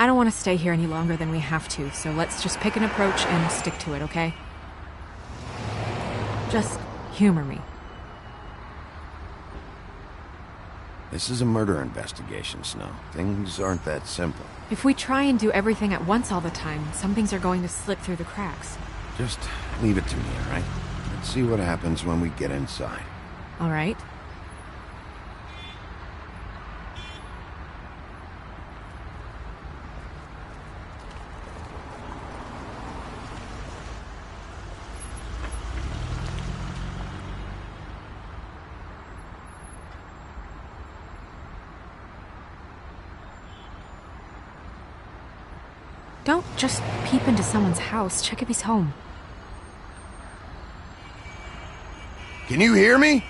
I don't want to stay here any longer than we have to, so let's just pick an approach and stick to it, okay? Just humor me. This is a murder investigation, Snow. Things aren't that simple. If we try and do everything at once all the time, some things are going to slip through the cracks. Just leave it to me, all right? Let's see what happens when we get inside. All right? Don't just peep into someone's house. Check if he's home. Can you hear me?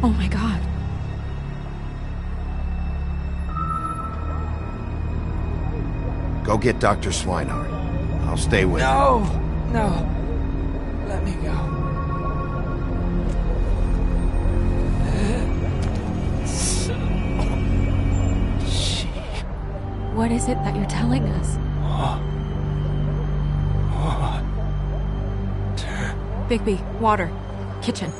Oh my god. Go get Dr. Swinehart. I'll stay with you. No. Let me go. What is it that you're telling us? Bigby, water. Kitchen.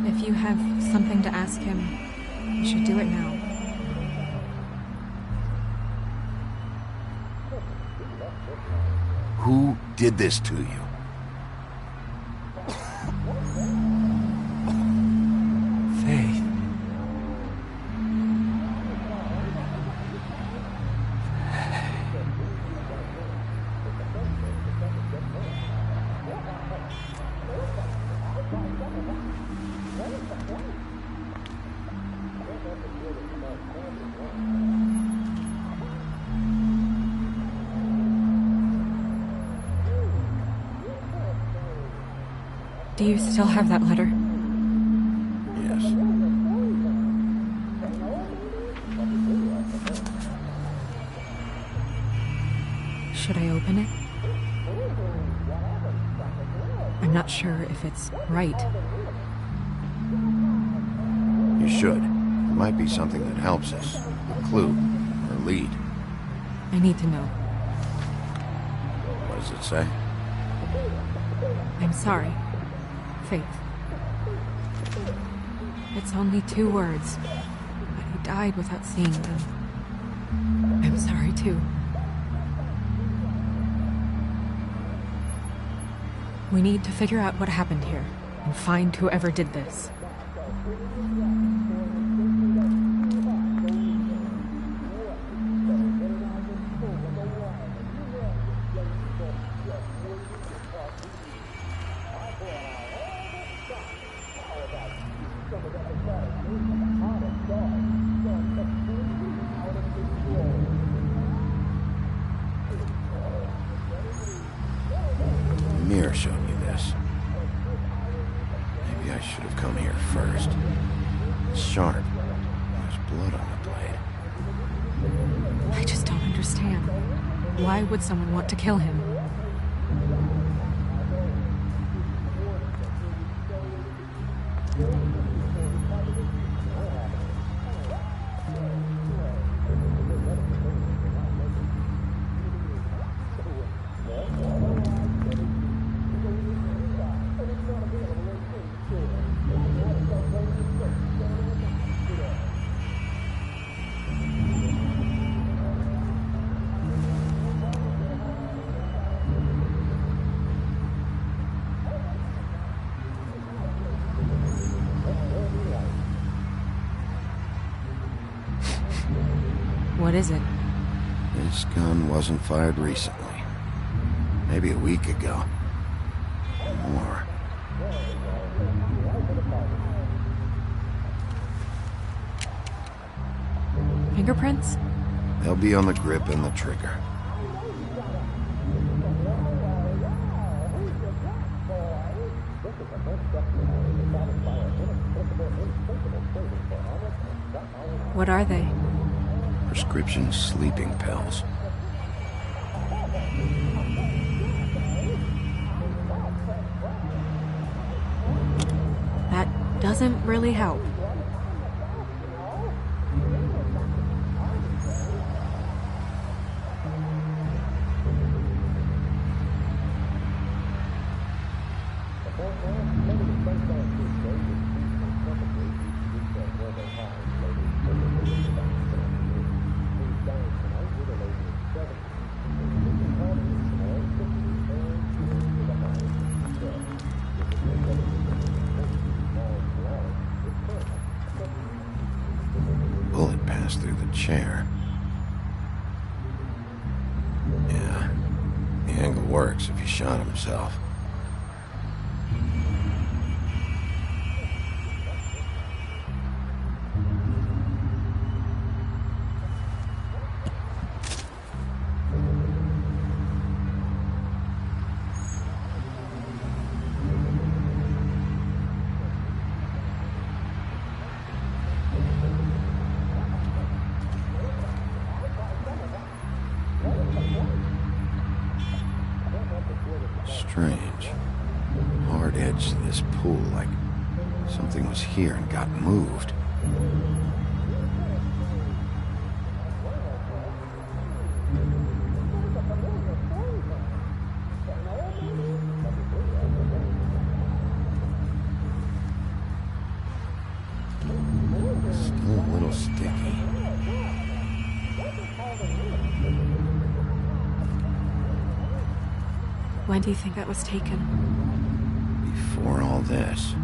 If you have something to ask him, you should do it now. Who did this to you? Faith. Do you still have that letter? Yes. Should I open it? I'm not sure if it's right. You should. It might be something that helps us. A clue. Or lead. I need to know. What does it say? I'm sorry. Faith. It's only 2 words, but he died without seeing them. I'm sorry too. We need to figure out what happened here, and find whoever did this. Mir showed me this. Maybe I should have come here first. It's sharp. There's blood on the blade. I just don't understand. Why would someone want to kill him? What is it? This gun wasn't fired recently. Maybe a week ago. Or more. Fingerprints? They'll be on the grip and the trigger. What are they? Prescription sleeping pills. That doesn't really help. Bullet passed through the chair. Yeah, the angle works if he shot himself. Strange. Hard edge to this pool, like something was here and got moved. Still a little sticky. When do you think that was taken? Before all this.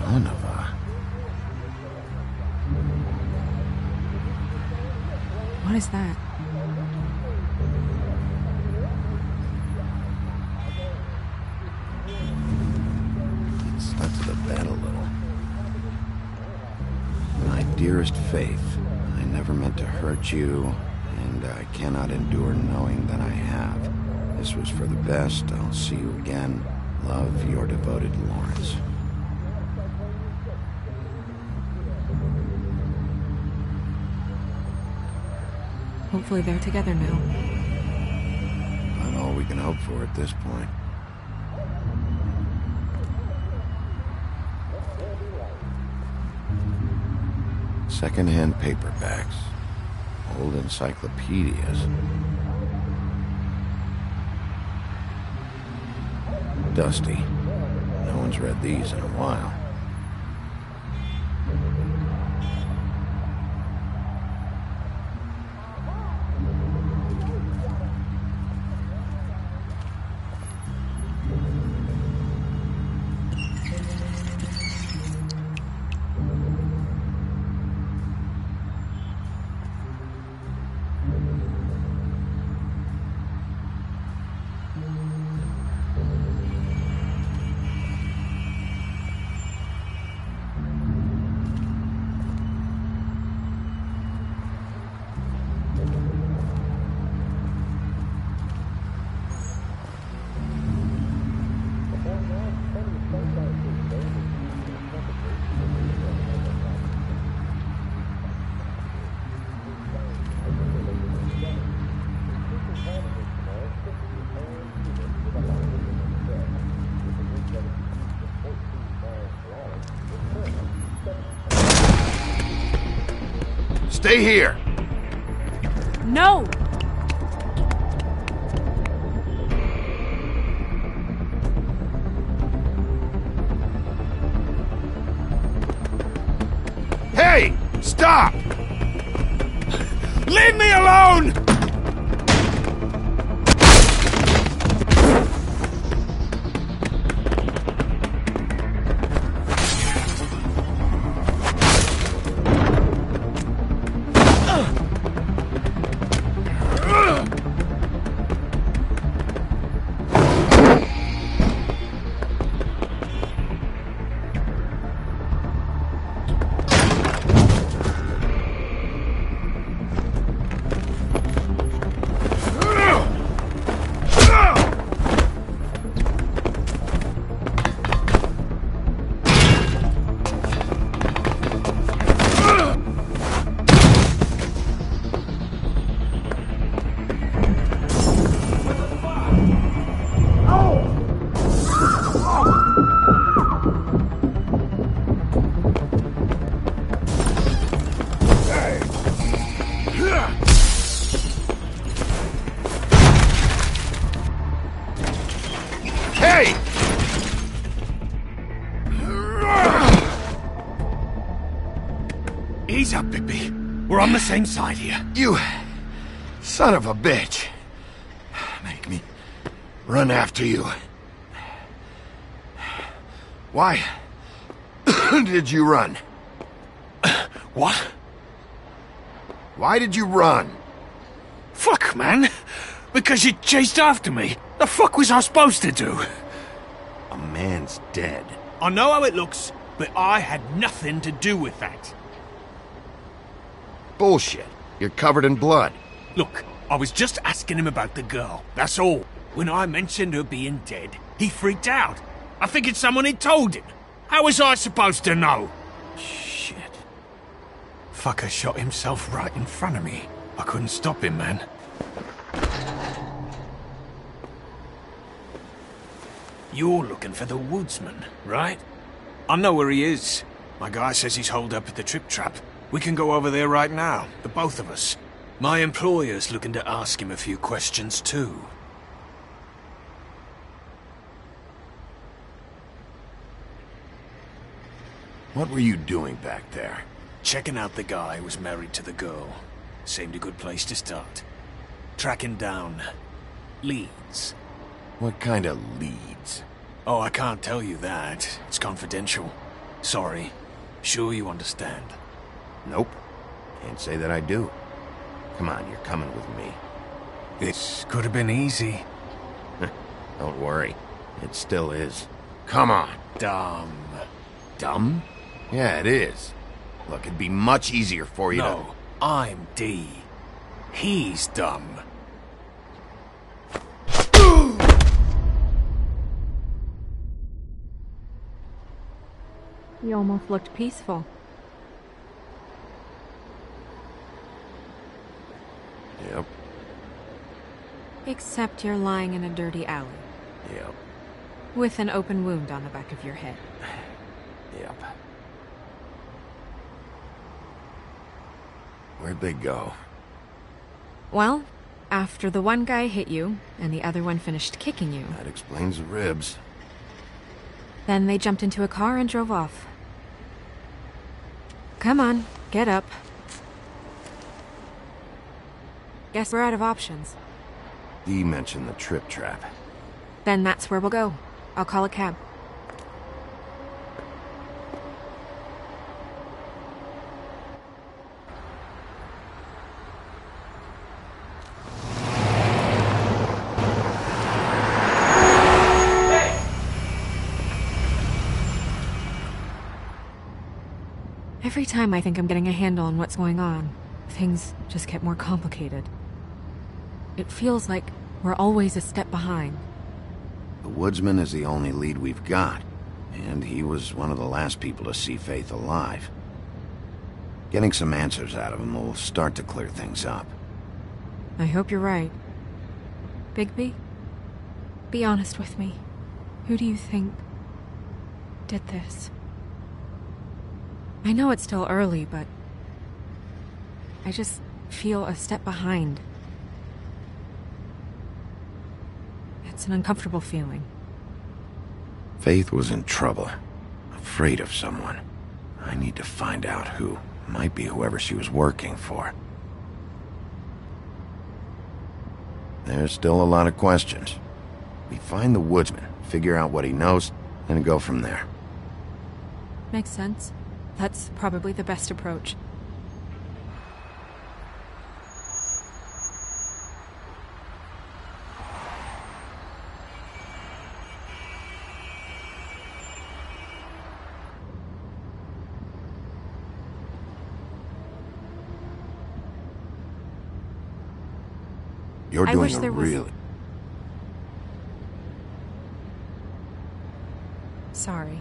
Son of a... What is that? It stuck to the bed a little. My dearest Faith, I never meant to hurt you, and I cannot endure knowing that I have. This was for the best. I'll see you again. Love, your devoted Lawrence. Hopefully they're together now. Not all we can hope for at this point. Second-hand paperbacks. Old encyclopedias. Dusty. No one's read these in a while. Stay here. No! Hey! Stop! Leave me alone! Hey! Ease up, Bigby. We're on the same side here. You son of a bitch. Make me run after you. Why did you run? What? Why did you run? Fuck, man. Because you chased after me. The fuck was I supposed to do? A man's dead. I know how it looks, but I had nothing to do with that. Bullshit. You're covered in blood. Look, I was just asking him about the girl. That's all. When I mentioned her being dead, he freaked out. I figured someone had told him. How was I supposed to know? Shit. Fucker shot himself right in front of me. I couldn't stop him, man. You're looking for the woodsman, right? I know where he is. My guy says he's holed up at the Trip Trap. We can go over there right now, the both of us. My employer's looking to ask him a few questions, too. What were you doing back there? Checking out the guy who was married to the girl. Seemed a good place to start. Tracking down leads. What kind of leads? Oh, I can't tell you that. It's confidential. Sorry. Sure you understand. Nope. Can't say that I do. Come on, you're coming with me. This could have been easy. Don't worry. It still is. Come on. Dumb. Dumb? Yeah, it is. Look, it'd be much easier for you No, I'm D. He's dumb. You almost looked peaceful. Yep, Except you're lying in a dirty alley. yep, With an open wound on the back of your head. yep. Where'd they go? Well, after the one guy hit you, and the other one finished kicking you, That explains the ribs. then they jumped into a car and drove off. Come on, get up. Guess we're out of options. Dee mentioned the Trip Trap. Then that's where we'll go. I'll call a cab. Every time I think I'm getting a handle on what's going on, things just get more complicated. It feels like we're always a step behind. The woodsman is the only lead we've got, and he was one of the last people to see Faith alive. Getting some answers out of him will start to clear things up. I hope you're right. Bigby, be honest with me. Who do you think did this? I know it's still early, but I just feel a step behind. It's an uncomfortable feeling. Faith was in trouble. Afraid of someone. I need to find out who. Might be whoever she was working for. There's still a lot of questions. We find the woodsman, figure out what he knows, and go from there. Makes sense. That's probably the best approach. You're I doing wish a there was- really... Sorry.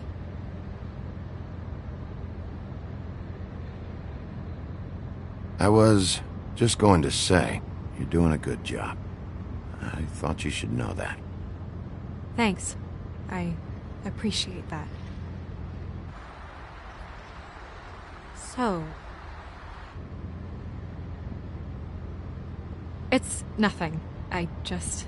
I was just going to say, you're doing a good job. I thought you should know that. Thanks. I appreciate that. So... It's nothing. I just...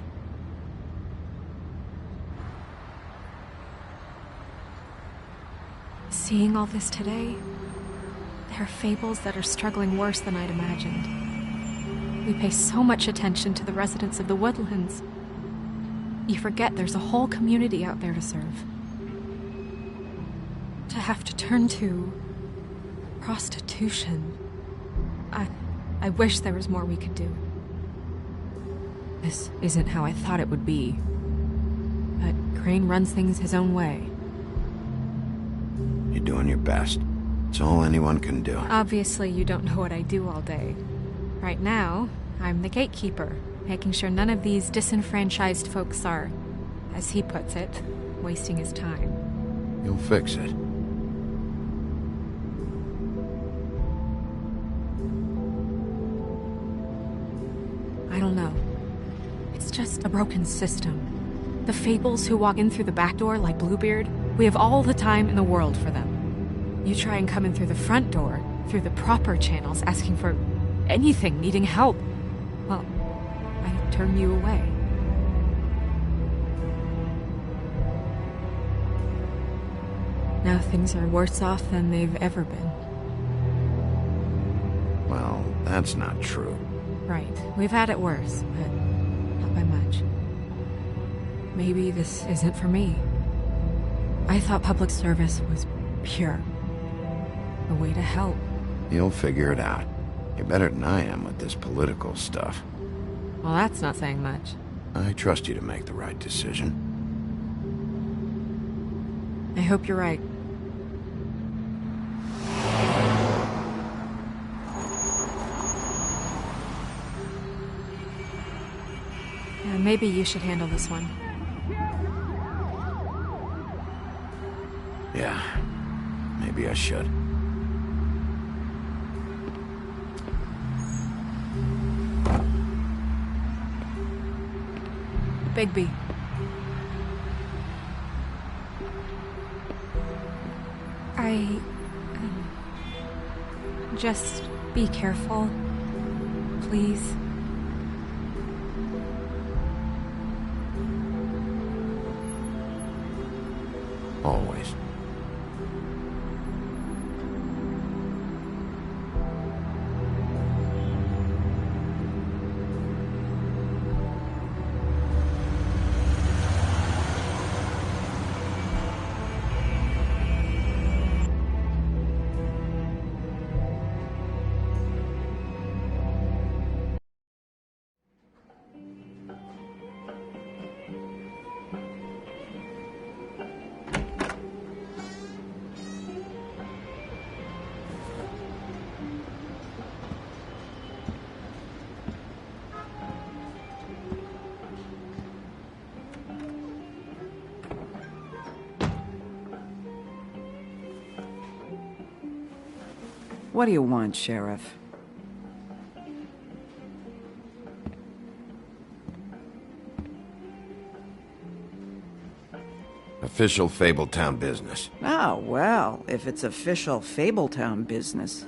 Seeing all this today, there are fables that are struggling worse than I'd imagined. We pay so much attention to the residents of the woodlands. You forget there's a whole community out there to serve. To have to turn to... prostitution. I wish there was more we could do. This isn't how I thought it would be. But Crane runs things his own way. You're doing your best. It's all anyone can do. Obviously, you don't know what I do all day. Right now, I'm the gatekeeper, making sure none of these disenfranchised folks are, as he puts it, wasting his time. You'll fix it. I don't know. It's just a broken system. The fables who walk in through the back door like Bluebeard, we have all the time in the world for them. You try and come in through the front door, through the proper channels, asking for anything, needing help. Well, I turn you away. Now things are worse off than they've ever been. Well, that's not true. Right. We've had it worse, but not by much. Maybe this isn't for me. I thought public service was pure. A way to help. You'll figure it out. You're better than I am with this political stuff. Well, that's not saying much. I trust you to make the right decision. I hope you're right. Yeah, maybe you should handle this one. Yeah, maybe I should. Bigby. Just be careful, please. Always. What do you want, Sheriff? Official Fabletown business. Oh, well, if it's official Fabletown business.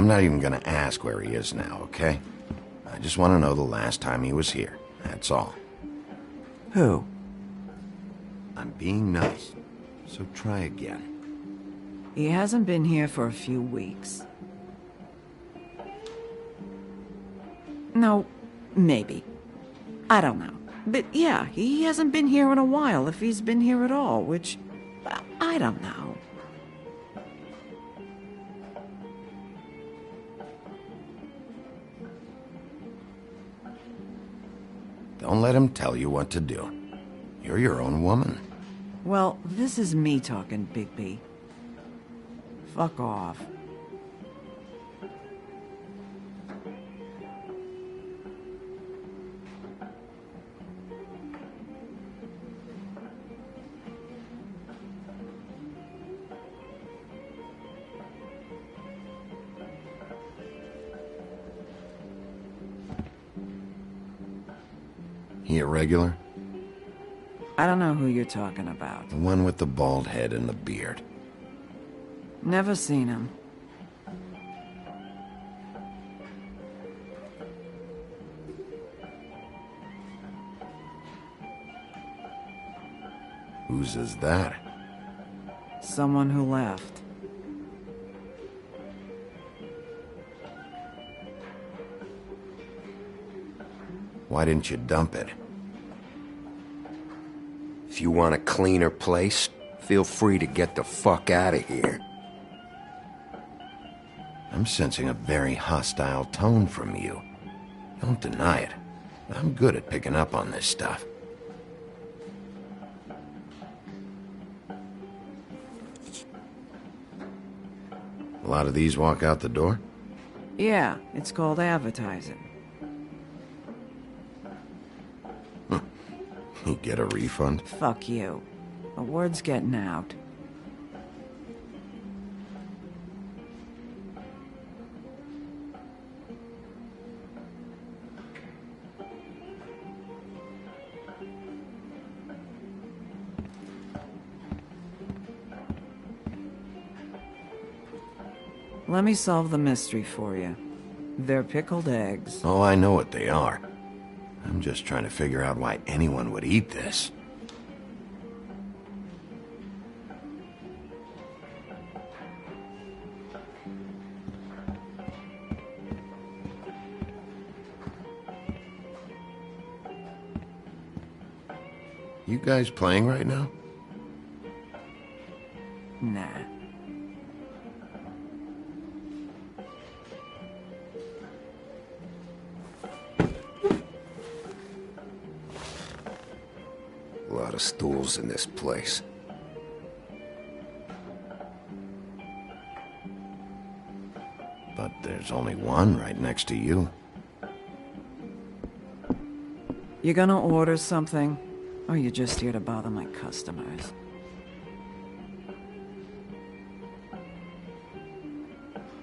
I'm not even gonna ask where he is now, okay? I just want to know the last time he was here. That's all. Who? I'm being nice, so try again. He hasn't been here for a few weeks. No, maybe. I don't know. But yeah, he hasn't been here in a while, if he's been here at all, which... I don't know. Don't let him tell you what to do. You're your own woman. Well, this is me talking, Bigby. Fuck off. He a regular? I don't know who you're talking about. The one with the bald head and the beard. Never seen him. Whose is that? Someone who left. Why didn't you dump it? If you want a cleaner place, feel free to get the fuck out of here. I'm sensing a very hostile tone from you. Don't deny it. I'm good at picking up on this stuff. A lot of these walk out the door? Yeah, it's called advertising. You get a refund? Fuck you. The word's getting out. Let me solve the mystery for you. They're pickled eggs. Oh, I know what they are. I'm just trying to figure out why anyone would eat this. You guys playing right now? Nah. A lot of stools in this place. But there's only one right next to you. You gonna order something? Or you just here to bother my customers?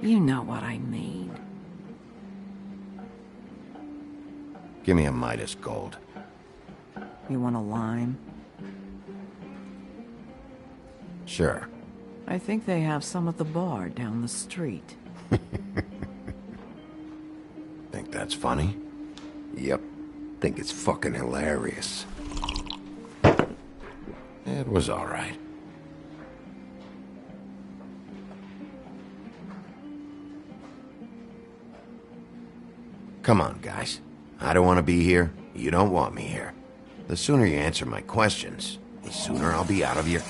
You know what I mean. Give me a Midas Gold. You want a lime? Sure. I think they have some at the bar down the street. Think that's funny? Yep. Think it's fucking hilarious. It was all right. Come on, guys. I don't want to be here. You don't want me here. The sooner you answer my questions, the sooner I'll be out of here.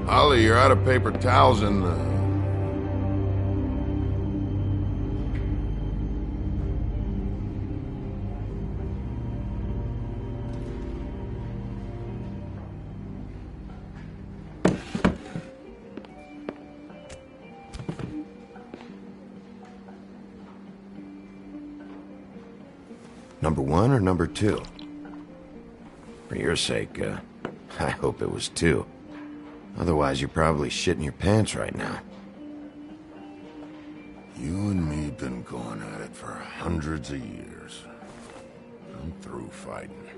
Holly, you're out of paper towels and... Number 1 or number 2? For your sake, I hope it was too. Otherwise, you're probably shitting your pants right now. You and me been going at it for hundreds of years. I'm through fighting.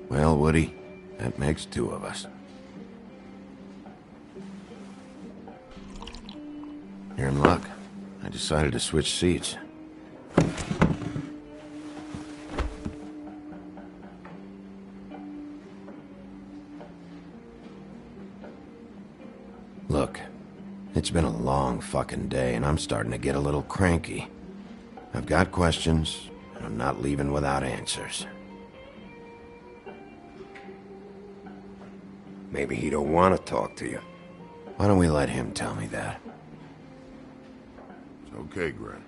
Well, Woody, that makes two of us. You're in luck. I decided to switch seats. Look, it's been a long fucking day, and I'm starting to get a little cranky. I've got questions, and I'm not leaving without answers. Maybe he don't want to talk to you. Why don't we let him tell me that? It's okay, Gren.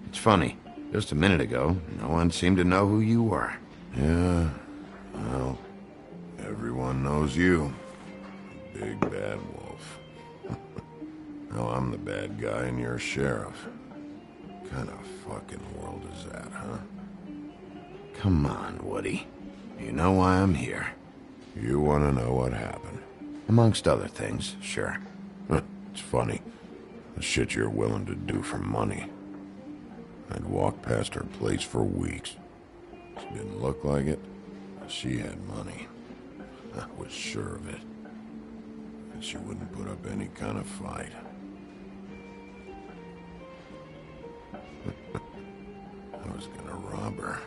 It's funny. Just a minute ago, no one seemed to know who you were. Yeah, well, everyone knows you. Big bad wolf. Now I'm the bad guy and you're sheriff. What kind of fucking world is that, huh? Come on, Woody. You know why I'm here. You want to know what happened? Amongst other things, sure. It's funny. The shit you're willing to do for money. I'd walk past her place for weeks. She didn't look like it, but she had money. I was sure of it. And she wouldn't put up any kind of fight. I was gonna rob her.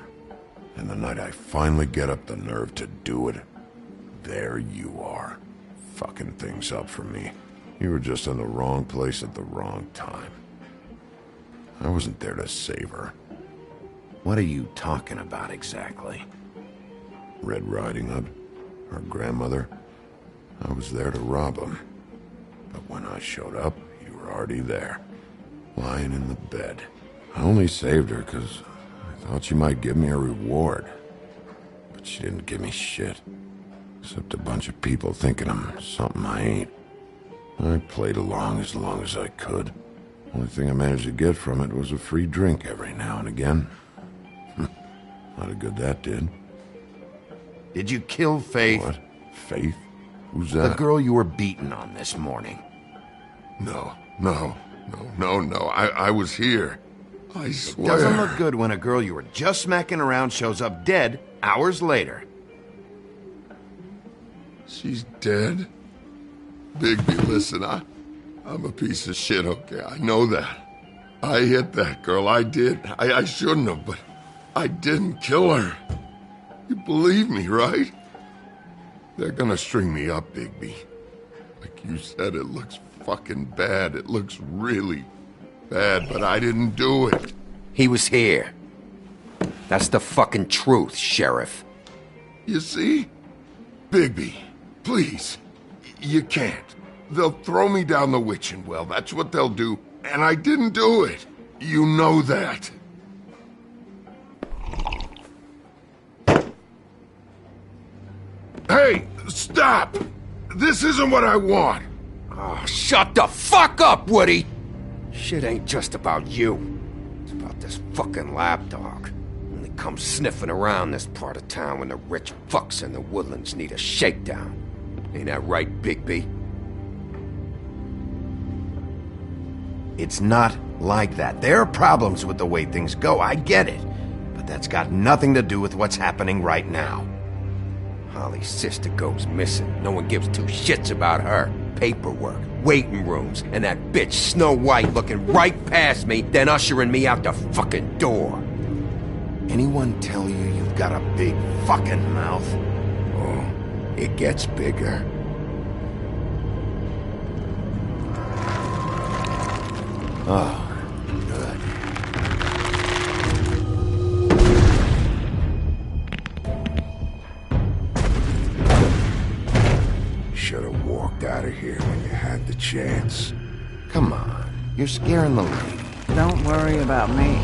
And the night I finally get up the nerve to do it, there you are, fucking things up for me. You were just in the wrong place at the wrong time. I wasn't there to save her. What are you talking about exactly? Red Riding Hood, her grandmother. I was there to rob him. But when I showed up, you were already there, lying in the bed. I only saved her because I thought she might give me a reward. But she didn't give me shit. Except a bunch of people thinking I'm something I ain't. I played along as I could. Only thing I managed to get from it was a free drink every now and again. Not a good that did. Did you kill Faith? What? Faith? Who's that? The girl you were beating on this morning. No. I was here. I swear. Doesn't look good when a girl you were just smacking around shows up dead hours later. She's dead? Bigby, listen, I'm a piece of shit, okay? I know that. I hit that girl, I did. I shouldn't have, but I didn't kill her. You believe me, right? They're gonna string me up, Bigby. Like you said, it looks fucking bad. It looks really bad, but I didn't do it. He was here. That's the fucking truth, Sheriff. You see? Bigby, please. You can't. They'll throw me down the witching well. That's what they'll do. And I didn't do it. You know that. Hey, stop! This isn't what I want. Oh, shut the fuck up, Woody! Shit ain't just about you. It's about this fucking lapdog. Only comes sniffing around this part of town when the rich fucks in the woodlands need a shakedown. Ain't that right, Bigby? It's not like that. There are problems with the way things go, I get it. But that's got nothing to do with what's happening right now. Holly's sister goes missing. No one gives two shits about her. Paperwork, waiting rooms, and that bitch Snow White looking right past me, then ushering me out the fucking door. Anyone tell you you've got a big fucking mouth? Oh, it gets bigger. Oh, good. Should have walked out of here when you had the chance. Come on, you're scaring the lady. Don't worry about me.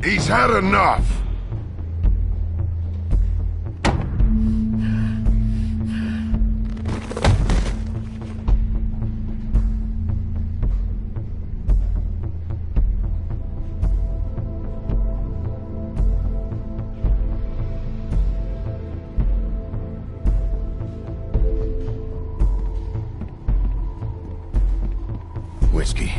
He's had enough! Whiskey.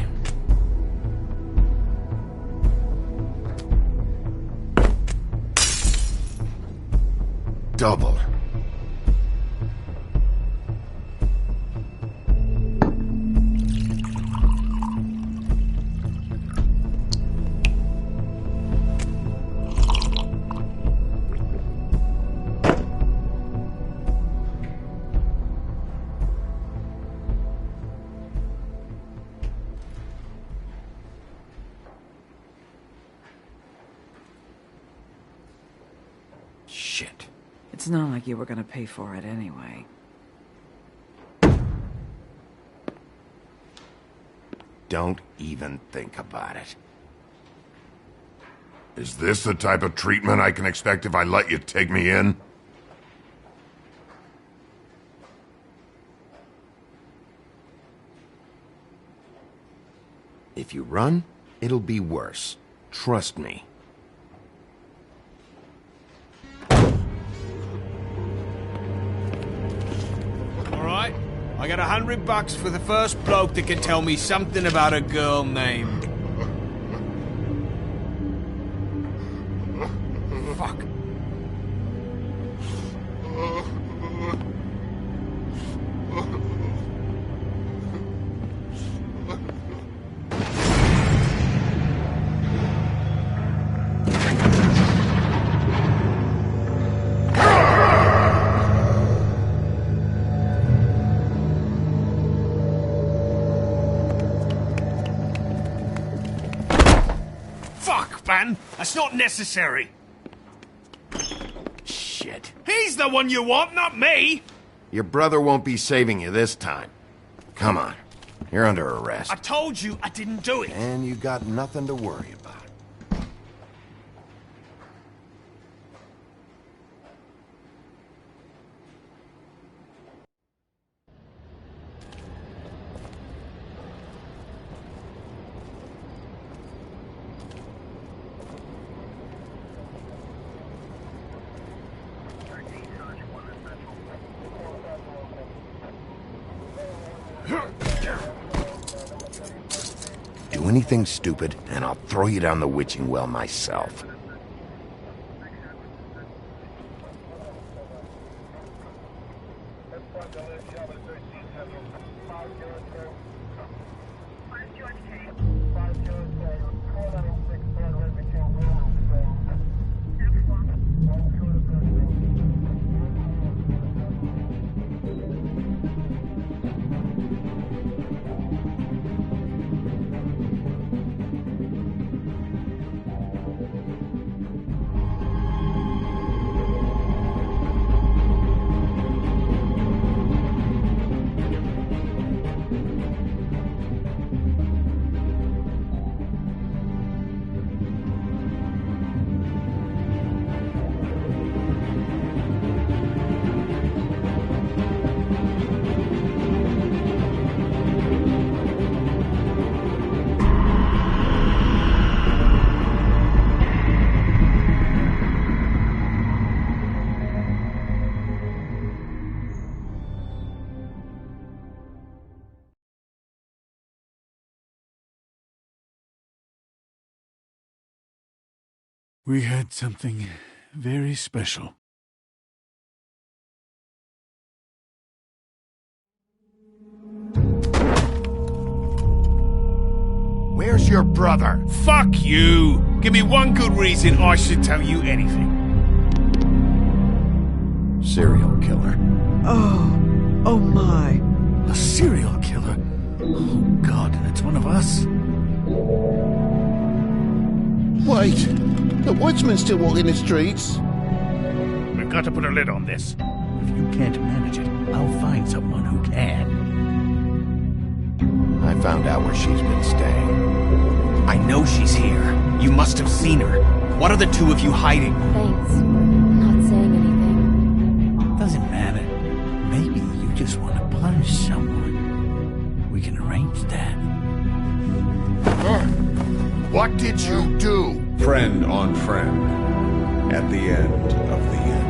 Double. Shit. It's not like you were gonna pay for it anyway. Don't even think about it. Is this the type of treatment I can expect if I let you take me in? If you run, it'll be worse. Trust me. Alright, I got $100 for the first bloke that can tell me something about a girl named... Fuck. Fuck, man! That's not necessary! Shit. He's the one you want, not me! Your brother won't be saving you this time. Come on. You're under arrest. I told you I didn't do it! And you got nothing to worry about. Do anything stupid, and I'll throw you down the witching well myself. We had something very special. Where's your brother? Fuck you! Give me one good reason I should tell you anything. Serial killer. Oh my. A serial killer? Oh God, and it's one of us? Wait, the woodsman's still walking the streets. We've got to put a lid on this. If you can't manage it, I'll find someone who can. I found out where she's been staying. I know she's here. You must have seen her. What are the two of you hiding? Thanks for not saying anything. Doesn't matter. Maybe you just want to punish someone. We can arrange that. What did you do? Friend on friend. At the end of the end.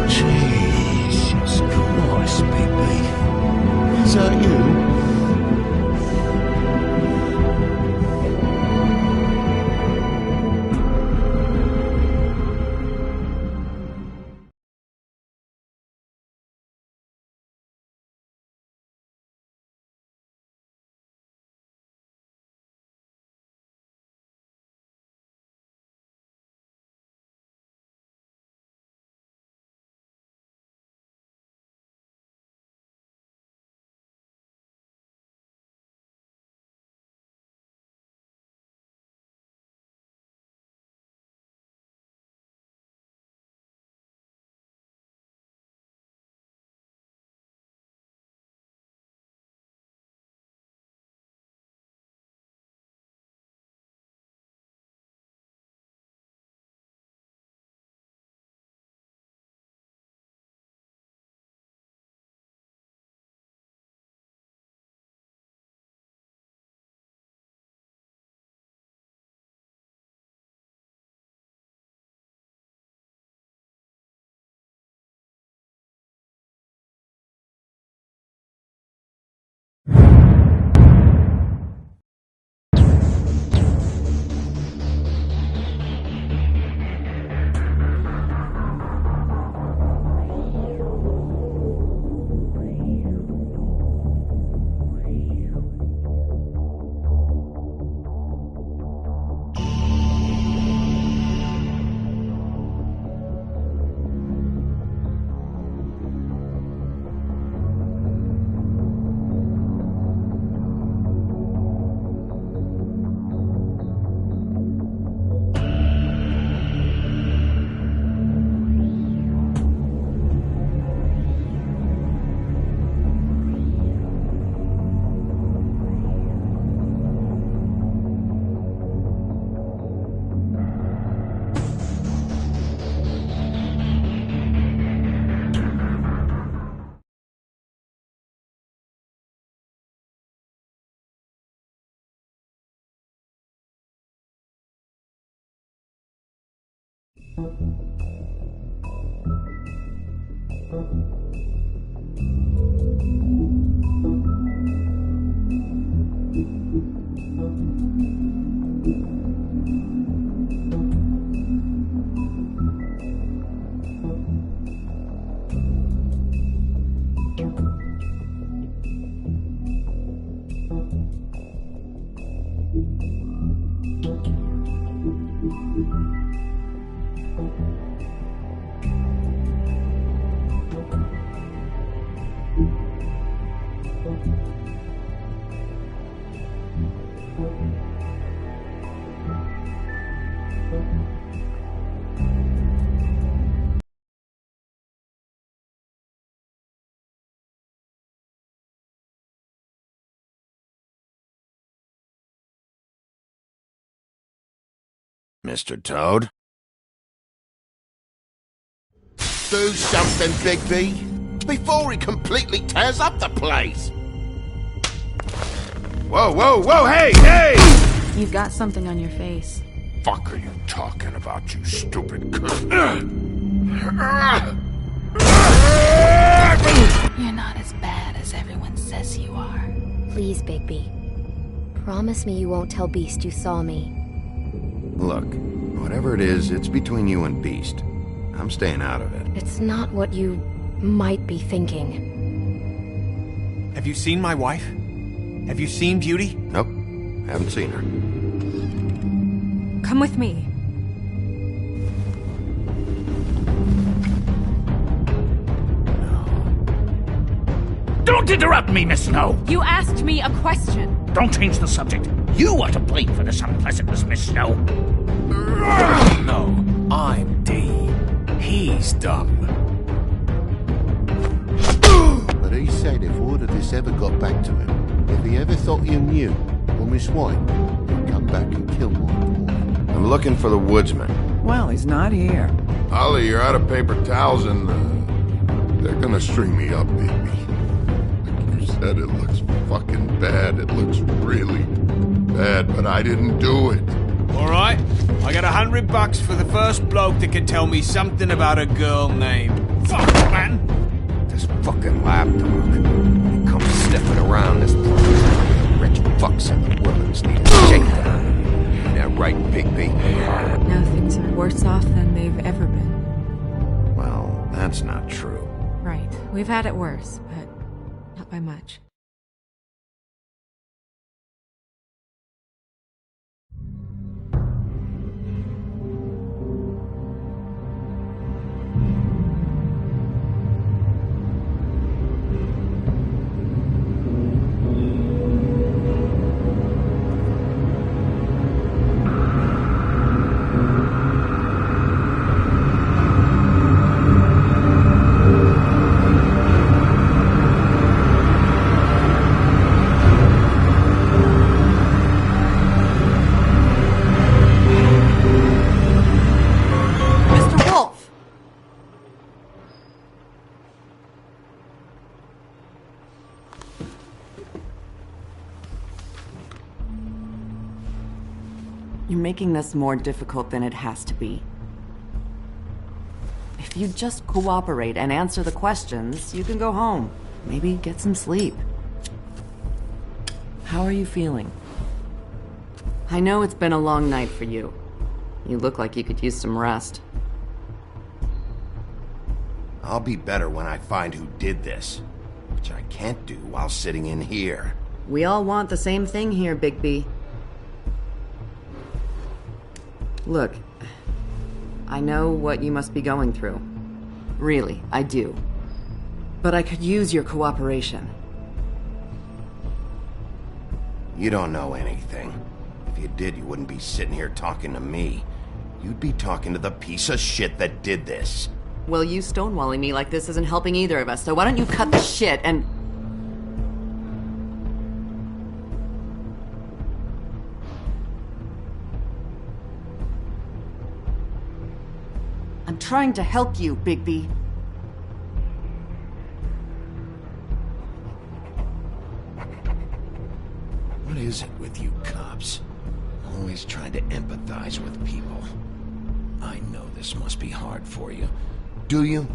Jesus Christ, Bigby. Is that you? Mr. Toad? Do something, Bigby, before he completely tears up the place. Whoa, whoa, whoa, hey, hey! You've got something on your face. Fuck are you talking about, you stupid cunt? You're not as bad as everyone says you are. Please, Bigby. Promise me you won't tell Beast you saw me. Look, whatever it is, it's between you and Beast. I'm staying out of it. It's not what you might be thinking. Have you seen my wife? Have you seen Beauty? Nope, haven't seen her. Come with me. Don't interrupt me, Miss Snow! You asked me a question. Don't change the subject. You are to blame for this unpleasantness, Miss Snow. No, I'm D. He's dumb. But he said if word of this ever got back to him, If he ever thought you knew, or Miss White, he'd come back and kill my boy. I'm looking for the woodsman. Well, he's not here. Ollie, you're out of paper towels and they're gonna string me up, baby. Like you said, it looks fucking bad. It looks really bad, but I didn't do it. Alright, I got $100 for the first bloke that can tell me something about a girl named... Fuck, man! This fucking lapdog. He comes sniffing around this place. The rich fucks and the woodlands need a shakedown. Ain't that right, Bigby? Now things are worse off than they've ever been. Well, that's not true. Right. We've had it worse, but not by much. You're making this more difficult than it has to be. If you just cooperate and answer the questions, you can go home. Maybe get some sleep. How are you feeling? I know it's been a long night for you. You look like you could use some rest. I'll be better when I find who did this, which I can't do while sitting in here. We all want the same thing here, Bigby. Look, I know what you must be going through. Really, I do. But I could use your cooperation. You don't know anything. If you did, you wouldn't be sitting here talking to me. You'd be talking to the piece of shit that did this. Well, you stonewalling me like this isn't helping either of us, so why don't you cut the shit and... I'm trying to help you, Bigby. What is it with you cops? Always trying to empathize with people. I know this must be hard for you. Do you?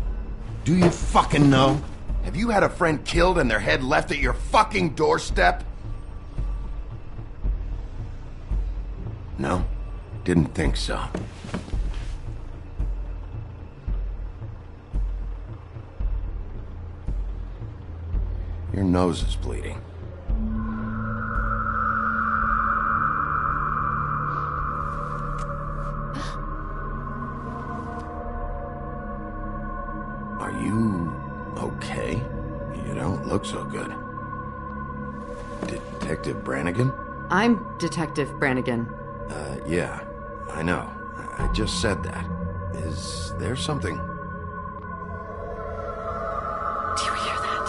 Do you fucking know? Have you had a friend killed and their head left at your fucking doorstep? No? Didn't think so. Your nose is bleeding. Are you okay? You don't look so good. Detective Brannigan? I'm Detective Brannigan. Yeah, I know. I just said that. Is there something? Do you hear that?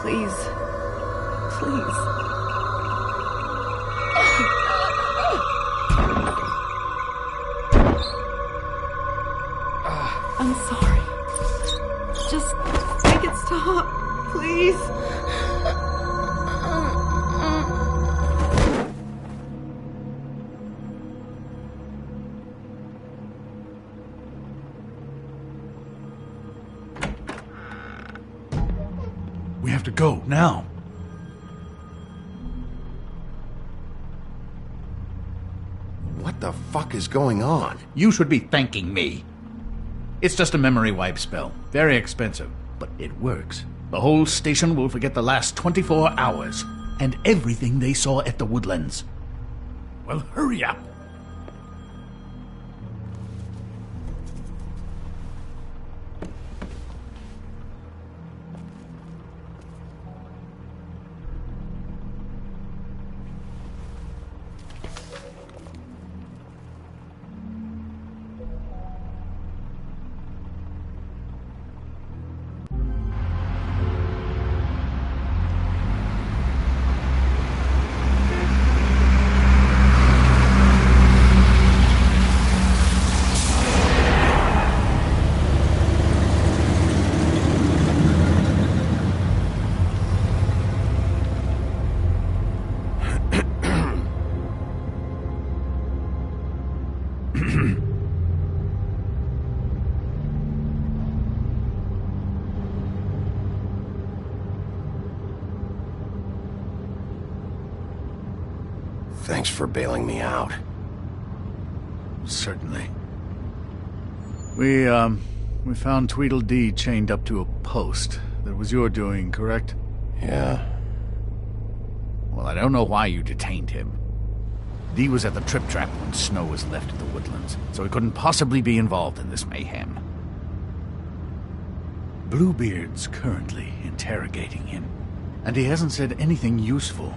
Please. Please. I'm sorry. Just make it stop, please. We have to go, now. What the fuck is going on? You should be thanking me. It's just a memory wipe spell. Very expensive, but it works. The whole station will forget the last 24 hours and everything they saw at the Woodlands. Well, hurry up. Thanks for bailing me out. Certainly. We found Tweedledee chained up to a post. That was your doing, correct? Yeah. Well, I don't know why you detained him. Dee was at the Trip Trap when Snow was left in the woodlands, so he couldn't possibly be involved in this mayhem. Bluebeard's currently interrogating him, and he hasn't said anything useful.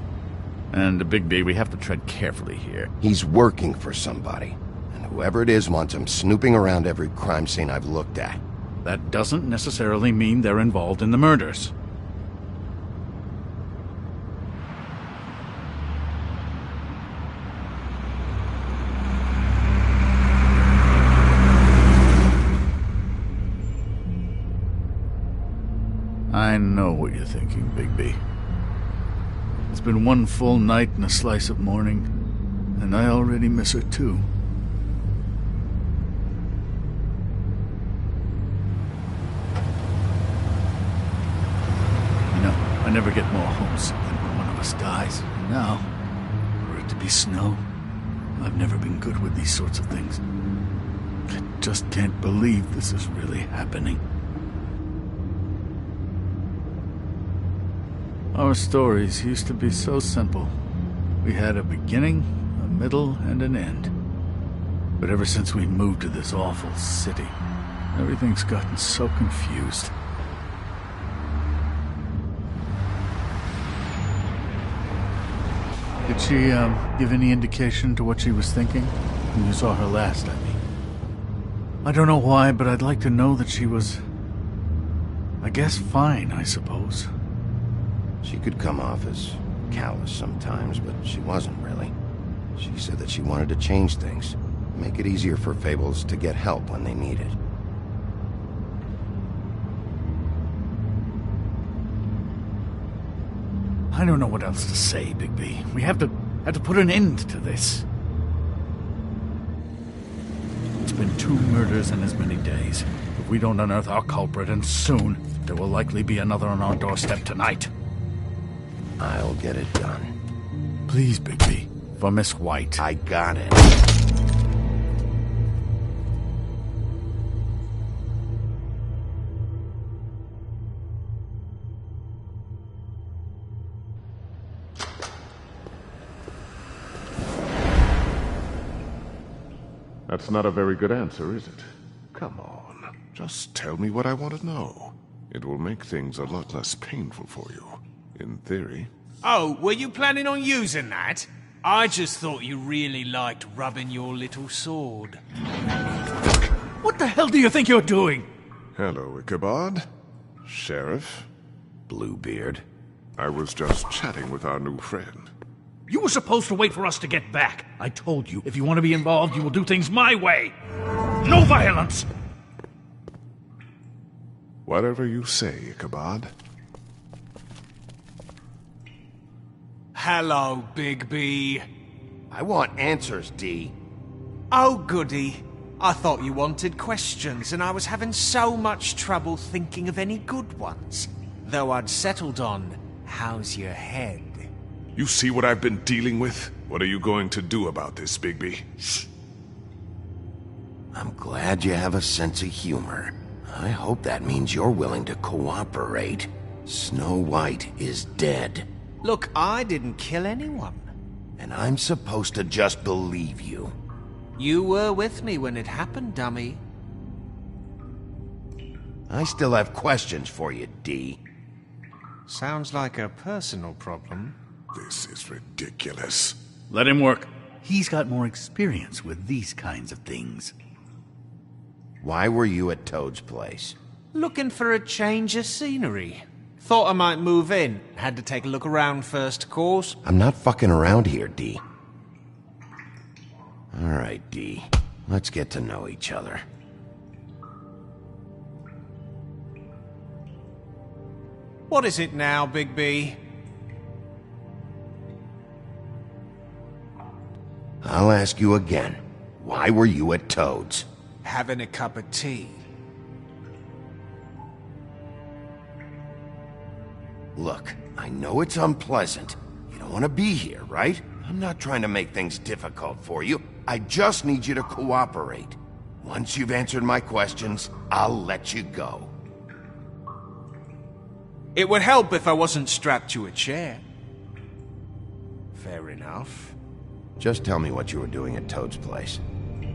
And, Bigby, we have to tread carefully here. He's working for somebody, and whoever it is wants him snooping around every crime scene I've looked at. That doesn't necessarily mean they're involved in the murders. I know what you're thinking, Bigby. It's been one full night and a slice of morning, and I already miss her too. You know, I never get more homesick than when one of us dies. And now, for it to be Snow, I've never been good with these sorts of things. I just can't believe this is really happening. Our stories used to be so simple. We had a beginning, a middle, and an end. But ever since we moved to this awful city, everything's gotten so confused. Did she, give any indication to what she was thinking? When you saw her last, I mean. I don't know why, but I'd like to know that she was... I guess fine, I suppose. She could come off as callous sometimes, but she wasn't really. She said that she wanted to change things, make it easier for Fables to get help when they need it. I don't know what else to say, Bigby. We have to put an end to this. It's been 2 murders in as many days. If we don't unearth our culprit, and soon, there will likely be another on our doorstep tonight. I'll get it done. Please, Bigby. For Miss White. I got it. That's not a very good answer, is it? Come on. Just tell me what I want to know. It will make things a lot less painful for you. In theory. Oh, were you planning on using that? I just thought you really liked rubbing your little sword. What the hell do you think you're doing? Hello, Ichabod. Sheriff. Bluebeard. I was just chatting with our new friend. You were supposed to wait for us to get back. I told you, if you want to be involved, you will do things my way. No violence! Whatever you say, Ichabod. Hello, Bigby. I want answers, Dee. Oh, goody. I thought you wanted questions, and I was having so much trouble thinking of any good ones. Though I'd settled on, how's your head? You see what I've been dealing with? What are you going to do about this, Bigby? Shh. I'm glad you have a sense of humor. I hope that means you're willing to cooperate. Snow White is dead. Look, I didn't kill anyone. And I'm supposed to just believe you. You were with me when it happened, dummy. I still have questions for you, Dee. Sounds like a personal problem. This is ridiculous. Let him work. He's got more experience with these kinds of things. Why were you at Toad's place? Looking for a change of scenery. Thought I might move in. Had to take a look around first, of course. I'm not fucking around here, Dee. All right, Dee. Let's get to know each other. What is it now, Bigby? I'll ask you again. Why were you at Toad's? Having a cup of tea. Look, I know it's unpleasant. You don't want to be here, right? I'm not trying to make things difficult for you. I just need you to cooperate. Once you've answered my questions, I'll let you go. It would help if I wasn't strapped to a chair. Fair enough. Just tell me what you were doing at Toad's place.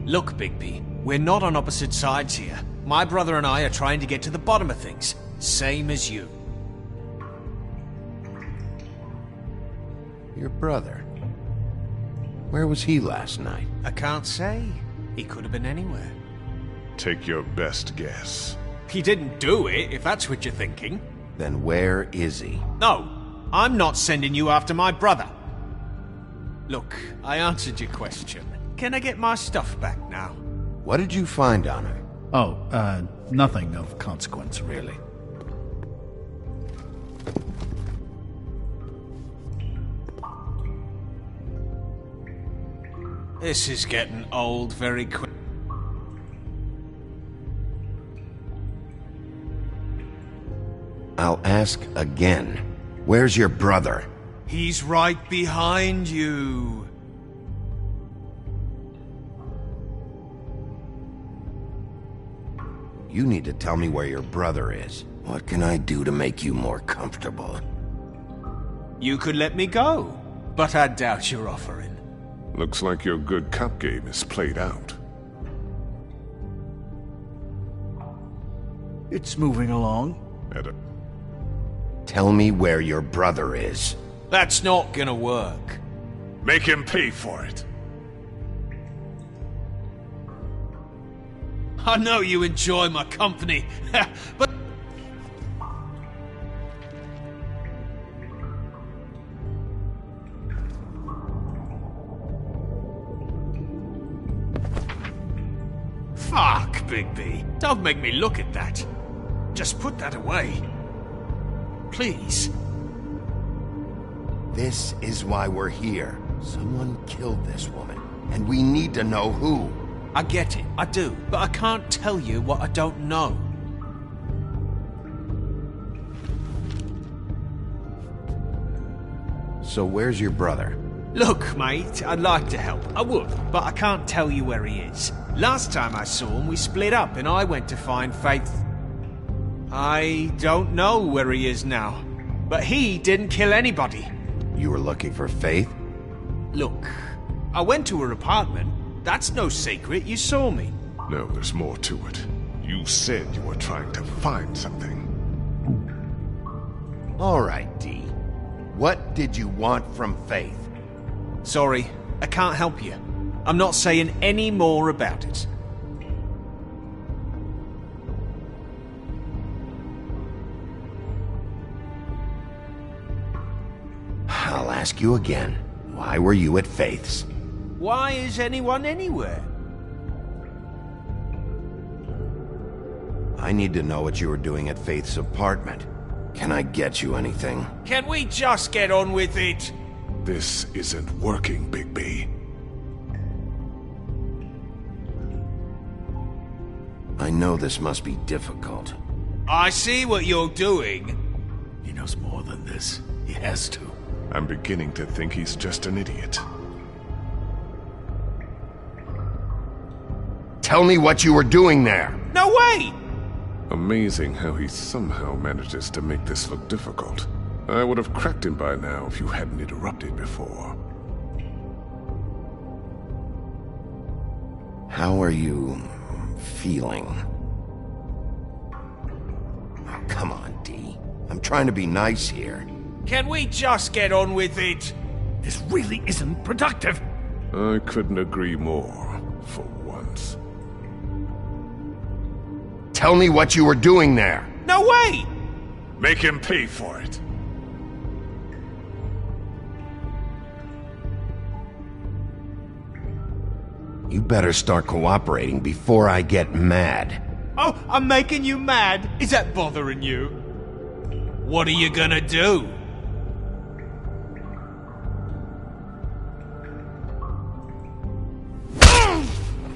Look, Bigby, we're not on opposite sides here. My brother and I are trying to get to the bottom of things. Same as you. Your brother? Where was he last night? I can't say. He could have been anywhere. Take your best guess. He didn't do it, if that's what you're thinking. Then where is he? No, I'm not sending you after my brother. Look, I answered your question. Can I get my stuff back now? What did you find on her? Oh, nothing of consequence, really. This is getting old very quick. I'll ask again. Where's your brother? He's right behind you. You need to tell me where your brother is. What can I do to make you more comfortable? You could let me go, but I doubt you're offering. Looks like your good cop game is played out. It's moving along. Tell me where your brother is. That's not gonna work. Make him pay for it. I know you enjoy my company, but... Fuck, Bigby. Don't make me look at that. Just put that away. Please. This is why we're here. Someone killed this woman, and we need to know who. I get it, I do, but I can't tell you what I don't know. So where's your brother? Look, mate, I'd like to help. I would, but I can't tell you where he is. Last time I saw him, we split up and I went to find Faith. I don't know where he is now, but he didn't kill anybody. You were looking for Faith? Look, I went to her apartment. That's no secret, you saw me. No, there's more to it. You said you were trying to find something. All right, D. What did you want from Faith? Sorry, I can't help you. I'm not saying any more about it. I'll ask you again. Why were you at Faith's? Why is anyone anywhere? I need to know what you were doing at Faith's apartment. Can I get you anything? Can we just get on with it? This isn't working, Bigby. I know this must be difficult. I see what you're doing. He knows more than this. He has to. I'm beginning to think he's just an idiot. Tell me what you were doing there! No way! Amazing how he somehow manages to make this look difficult. I would have cracked him by now if you hadn't interrupted before. How are you feeling? Oh, come on, D. I'm trying to be nice here. Can we just get on with it? This really isn't productive. I couldn't agree more, for once. Tell me what you were doing there! No way! Make him pay for it. You better start cooperating before I get mad. Oh, I'm making you mad? Is that bothering you? What are you gonna do?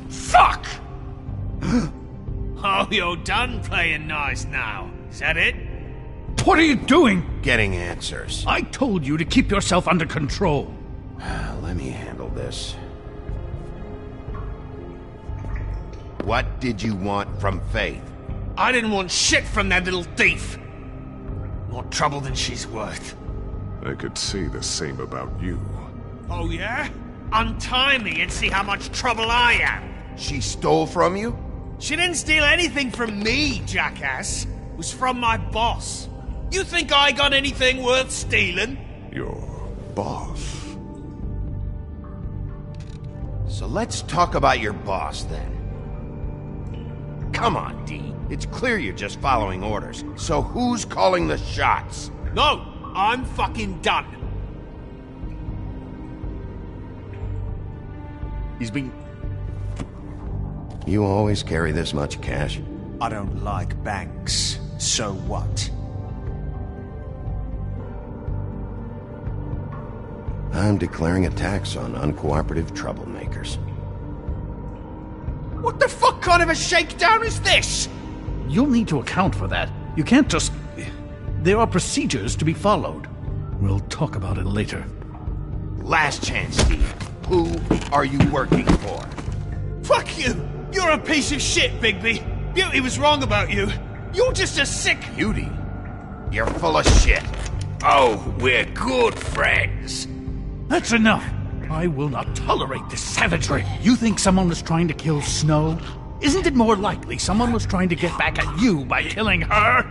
Fuck! Oh, you're done playing nice now. Is that it? What are you doing? Getting answers. I told you to keep yourself under control. Let Let me handle this. What did you want from Faith? I didn't want shit from that little thief. More trouble than she's worth. I could say the same about you. Oh yeah? Untie me and see how much trouble I am. She stole from you? She didn't steal anything from me, jackass. It was from my boss. You think I got anything worth stealing? Your boss? So let's talk about your boss, then. Come on, D. It's clear you're just following orders. So who's calling the shots? No, I'm fucking done. He's been... You always carry this much cash? I don't like banks. So what? I'm declaring a tax on uncooperative troublemakers. What the fuck kind of a shakedown is this? You'll need to account for that. You can't just... There are procedures to be followed. We'll talk about it later. Last chance, Steve. Who are you working for? Fuck you! You're a piece of shit, Bigby. Beauty was wrong about you. You're just a sick... Beauty? You're full of shit. Oh, we're good friends. That's enough. I will not tolerate this savagery. You think someone was trying to kill Snow? Isn't it more likely someone was trying to get back at you by killing her?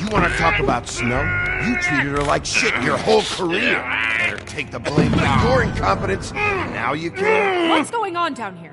You want to talk about Snow? You treated her like shit your whole career. Let her take the blame for your incompetence. Now you can. What's going on down here?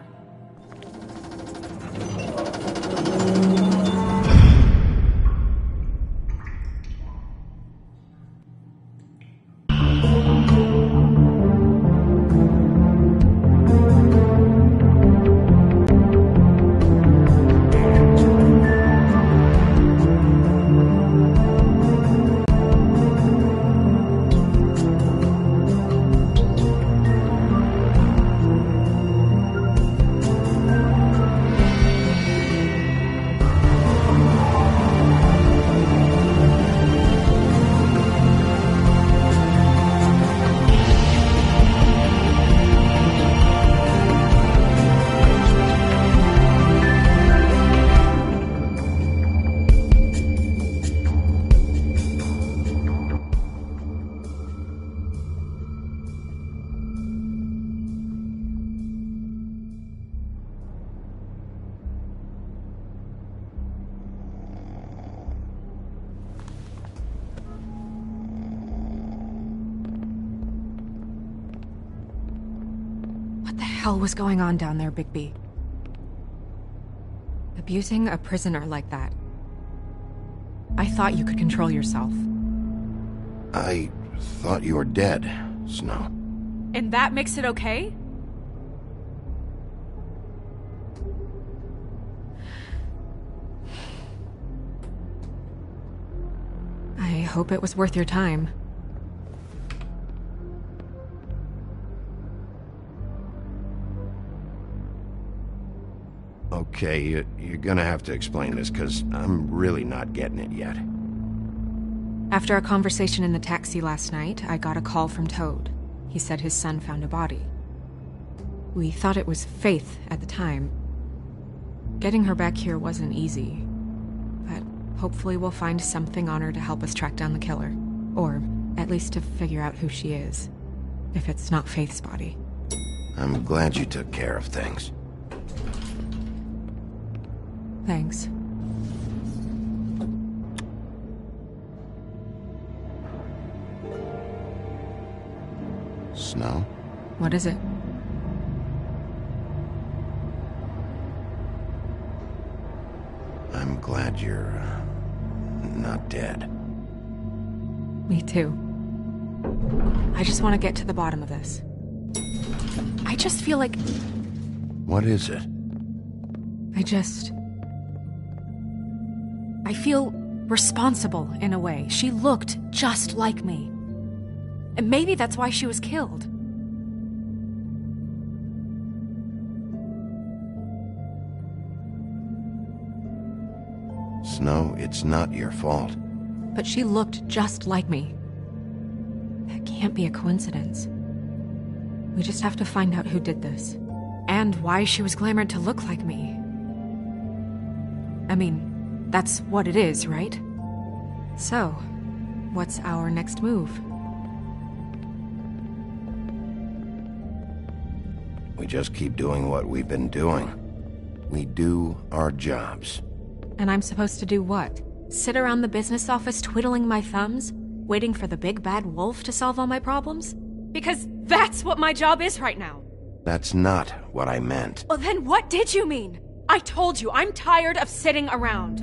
What the hell was going on down there, Bigby? Abusing a prisoner like that. I thought you could control yourself. I thought you were dead, Snow. And that makes it okay? I hope it was worth your time. Okay, you're gonna have to explain this, because I'm really not getting it yet. After a conversation in the taxi last night, I got a call from Toad. He said his son found a body. We thought it was Faith at the time. Getting her back here wasn't easy, but hopefully we'll find something on her to help us track down the killer. Or at least to figure out who she is, if it's not Faith's body. I'm glad you took care of things. Thanks. Snow? What is it? I'm glad you're, not dead. Me too. I just want to get to the bottom of this. I just feel like... What is it? I feel responsible in a way. She looked just like me. And maybe that's why she was killed. Snow, it's not your fault. But she looked just like me. That can't be a coincidence. We just have to find out who did this. And why she was glamored to look like me. I mean, that's what it is, right? So, what's our next move? We just keep doing what we've been doing. We do our jobs. And I'm supposed to do what? Sit around the business office twiddling my thumbs, waiting for the big bad wolf to solve all my problems? Because that's what my job is right now. That's not what I meant. Well, then what did you mean? I told you, I'm tired of sitting around.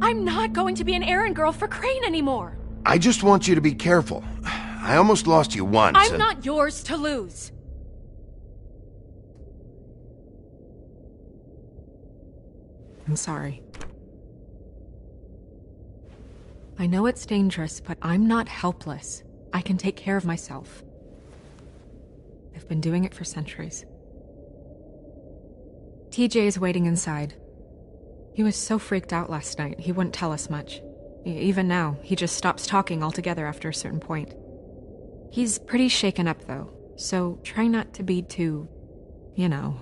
I'm not going to be an errand girl for Crane anymore. I just want you to be careful. I almost lost you once. I'm not yours to lose. I'm sorry. I know it's dangerous, but I'm not helpless. I can take care of myself. I've been doing it for centuries. TJ is waiting inside. He was so freaked out last night, he wouldn't tell us much. Even now, he just stops talking altogether after a certain point. He's pretty shaken up, though, so try not to be too, you know.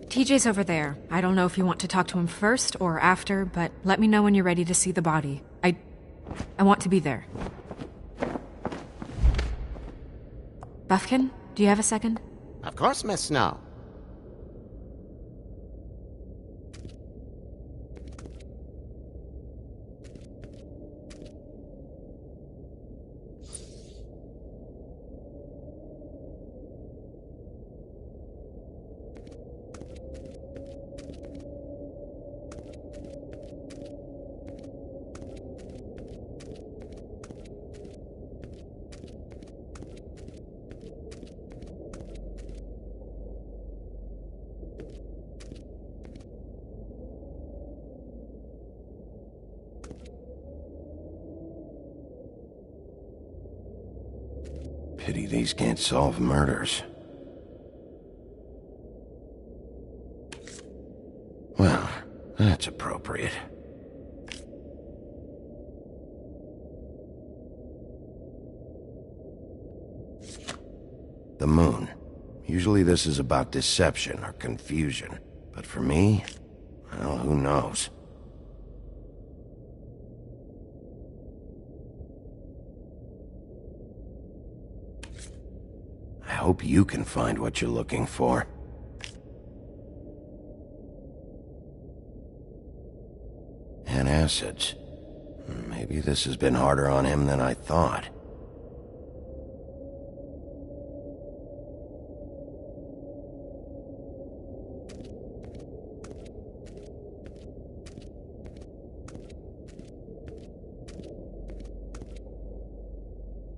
TJ's over there. I don't know if you want to talk to him first or after, but let me know when you're ready to see the body. I want to be there. Buffkin, do you have a second? Of course, Miss Snow. Pity these can't solve murders. Well, that's appropriate. The moon. Usually this is about deception or confusion. But for me, well, who knows? I hope you can find what you're looking for. Antacids. Maybe this has been harder on him than I thought.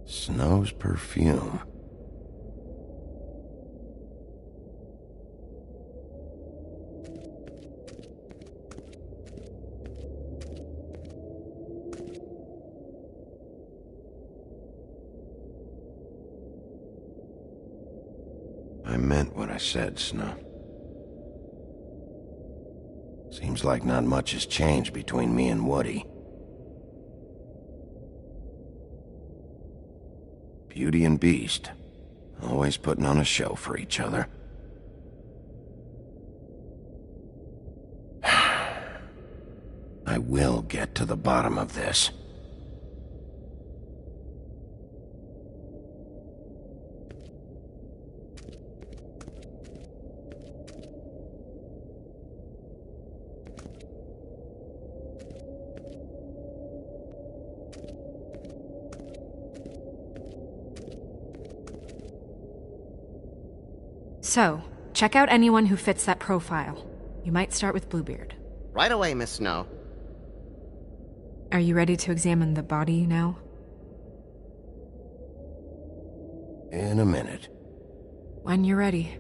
Snow's perfume. I meant what I said, Snow. Seems like not much has changed between me and Woody. Beauty and Beast, always putting on a show for each other. I will get to the bottom of this. So, check out anyone who fits that profile. You might start with Bluebeard. Right away, Miss Snow. Are you ready to examine the body now? In a minute. When you're ready.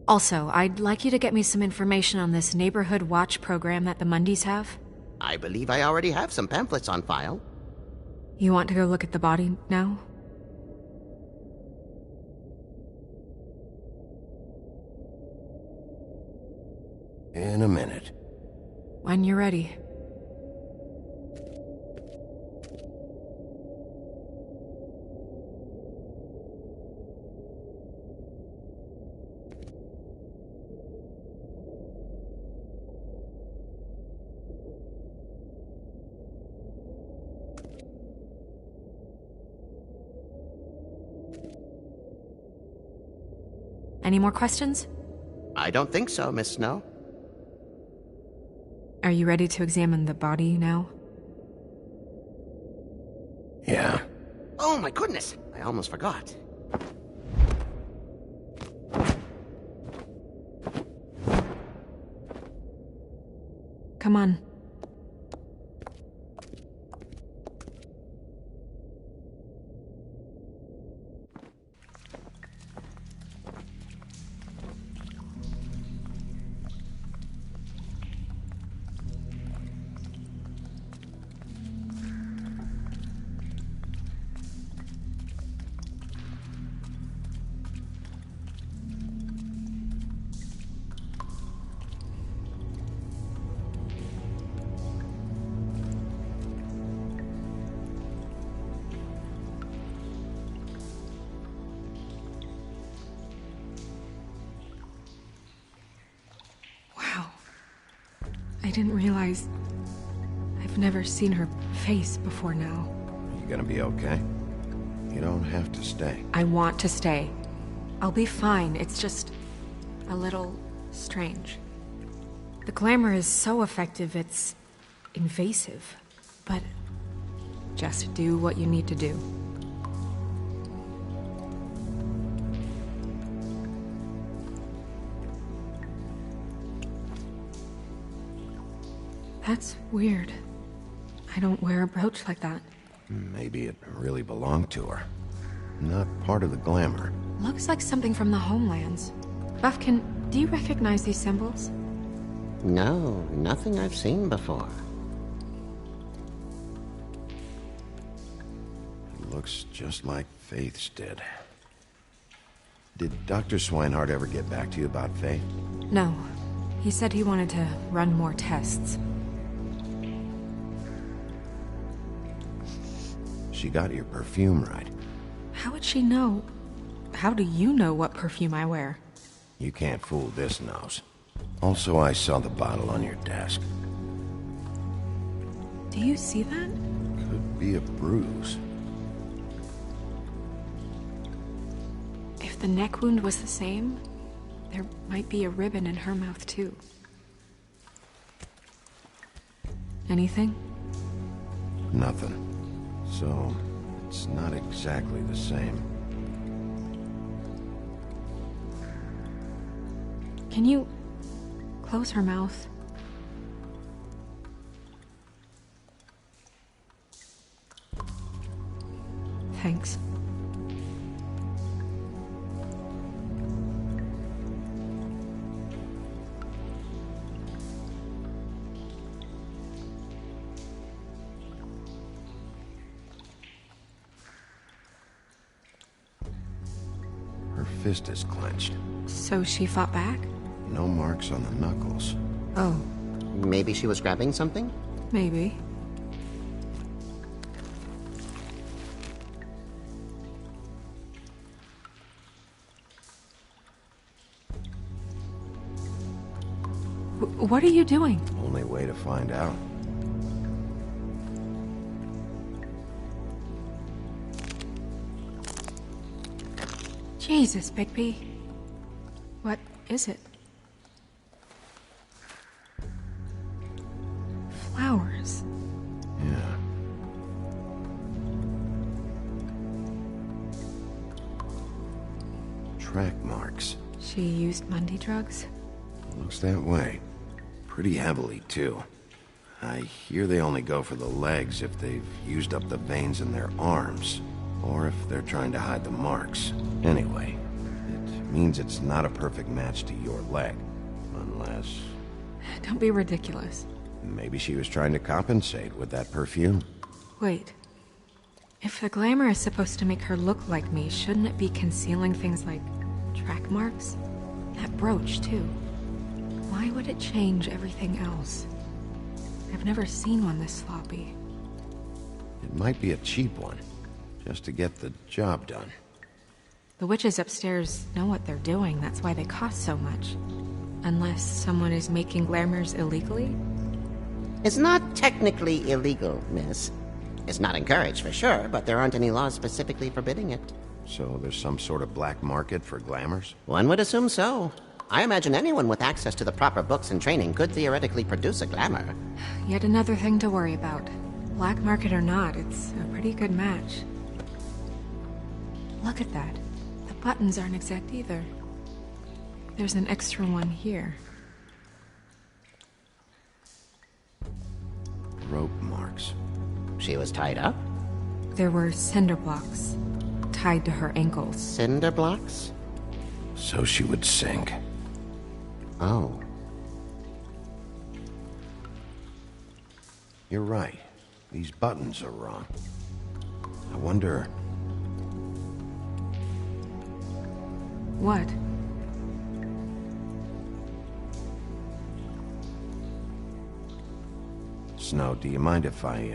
Also, I'd like you to get me some information on this neighborhood watch program that the Mundys have. I believe I already have some pamphlets on file. You want to go look at the body now? In a minute. When you're ready. Any more questions? I don't think so, Miss Snow. Are you ready to examine the body now? Yeah. Oh my goodness! I almost forgot. Come on. I didn't realize I've never seen her face before now. You gonna be okay? You don't have to stay. I want to stay. I'll be fine. It's just a little strange. The glamour is so effective, it's invasive. But just do what you need to do. That's weird. I don't wear a brooch like that. Maybe it really belonged to her. Not part of the glamour. Looks like something from the homelands. Buffkin, do you recognize these symbols? No, nothing I've seen before. It looks just like Faith's did. Did Dr. Swinehart ever get back to you about Faith? No. He said he wanted to run more tests. She got your perfume right. How would she know? How do you know what perfume I wear? You can't fool this nose. Also, I saw the bottle on your desk. Do you see that? Could be a bruise. If the neck wound was the same, there might be a ribbon in her mouth too. Anything? Nothing. So, it's not exactly the same. Can you close her mouth? Thanks. Her fist is clenched. So she fought back? No marks on the knuckles. Oh. Maybe she was grabbing something? Maybe. What are you doing? Only way to find out. Jesus, Bigby. What is it? Flowers. Yeah. Track marks. She used Mundy drugs? Looks that way. Pretty heavily, too. I hear they only go for the legs if they've used up the veins in their arms, or if they're trying to hide the marks. Anyway, it means it's not a perfect match to your leg. Unless... Don't be ridiculous. maybe she was trying to compensate with that perfume. Wait. If the glamour is supposed to make her look like me, shouldn't it be concealing things like track marks? That brooch, too. Why would it change everything else? I've never seen one this sloppy. It might be a cheap one, just to get the job done. The witches upstairs know what they're doing, that's why they cost so much. Unless someone is making glamours illegally? It's not technically illegal, miss. It's not encouraged for sure, but there aren't any laws specifically forbidding it. So there's some sort of black market for glamours? One would assume so. I imagine anyone with access to the proper books and training could theoretically produce a glamour. Yet another thing to worry about. Black market or not, it's a pretty good match. Look at that. The buttons aren't exact either. There's an extra one here. Rope marks. She was tied up? There were cinder blocks tied to her ankles. Cinder blocks? So she would sink. Oh. You're right. These buttons are wrong. I wonder... What? Snow, do you mind if I,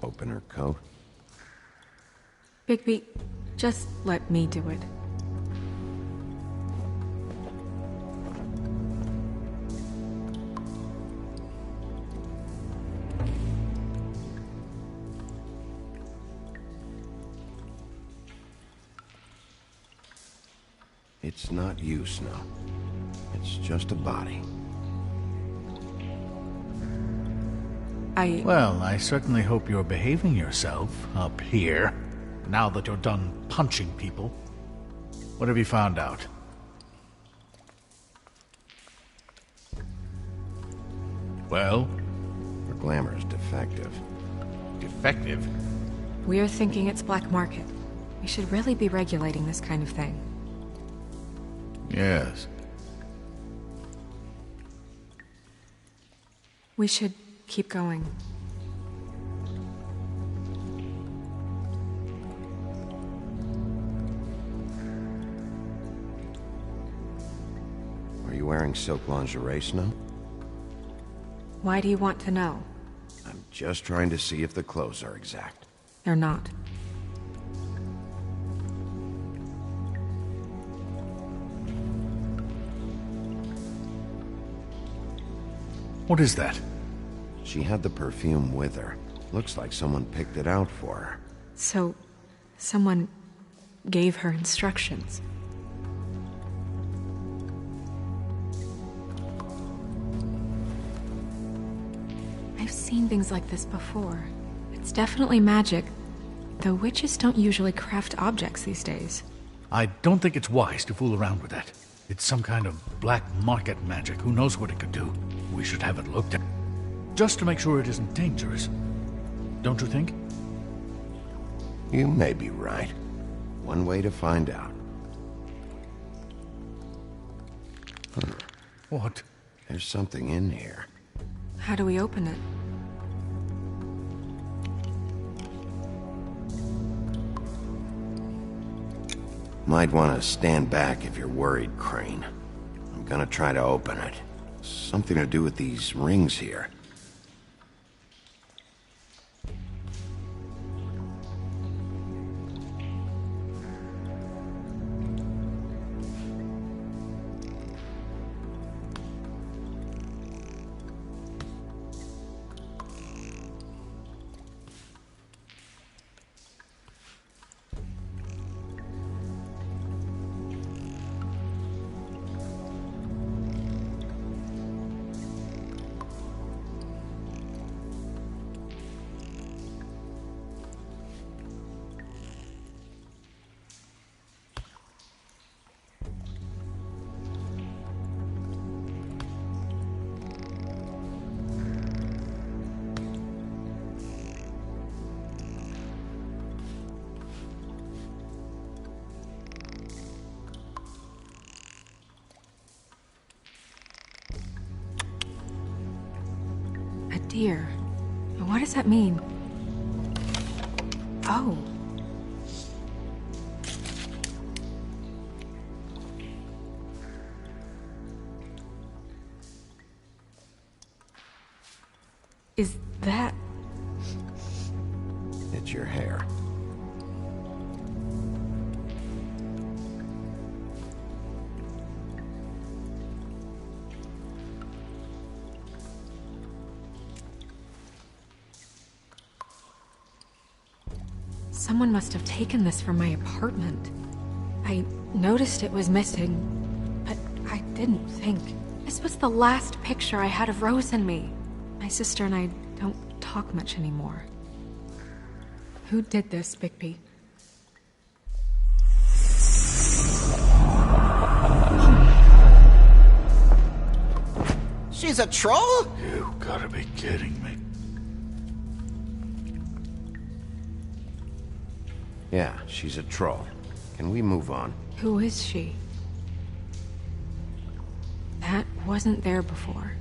open her coat? Bigby, just let me do it. It's not you, Snow. It's just a body. Well, I certainly hope you're behaving yourself up here, now that you're done punching people. What have you found out? Well? Her glamour's defective. Defective? We're thinking it's black market. We should really be regulating this kind of thing. Yes. We should keep going. Are you wearing silk lingerie, Snow? Why do you want to know? I'm just trying to see if the clothes are exact. They're not. What is that? She had the perfume with her. Looks like someone picked it out for her. So, someone gave her instructions. I've seen things like this before. It's definitely magic, though witches don't usually craft objects these days. I don't think it's wise to fool around with that. It's some kind of black market magic. Who knows what it could do? We should have it looked at. Just to make sure it isn't dangerous. Don't you think? You may be right. One way to find out. Huh. What? There's something in here. How do we open it? Might want to stand back if you're worried, Crane. I'm gonna try to open it. Something to do with these rings here. dear. What does that mean? Oh. Is that... It's your hair. Someone must have taken this from my apartment. I noticed it was missing, but I didn't think. This was the last picture I had of Rose and me. My sister and I don't talk much anymore. Who did this, Bigby? She's a troll? You gotta be kidding me. Yeah, she's a troll. Can we move on? Who is she? That wasn't there before.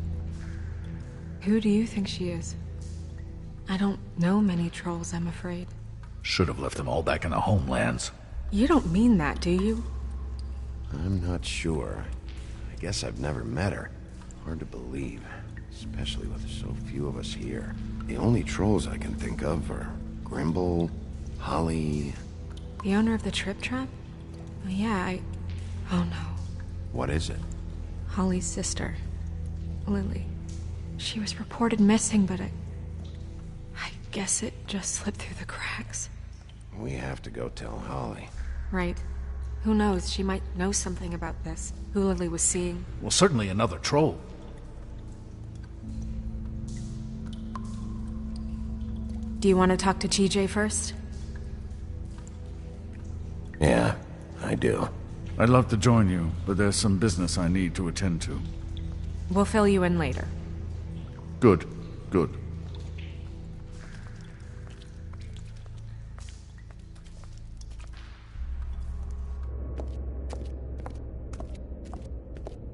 Who do you think she is? I don't know many trolls, I'm afraid. Should have left them all back in the homelands. You don't mean that, do you? I'm not sure. I guess I've never met her. Hard to believe, especially with so few of us here. The only trolls I can think of are Grimble, Holly... The owner of the Trip Trap? Oh, yeah, Oh no. What is it? Holly's sister, Lily. She was reported missing, but I guess it just slipped through the cracks. We have to go tell Holly. Right. Who knows, she might know something about this. Who Lily was seeing. Well, certainly another troll. Do you want to talk to TJ first? Yeah, I do. I'd love to join you, but there's some business I need to attend to. We'll fill you in later. Good, good.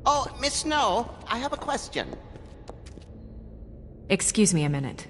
Oh, Miss Snow, I have a question. Excuse me a minute.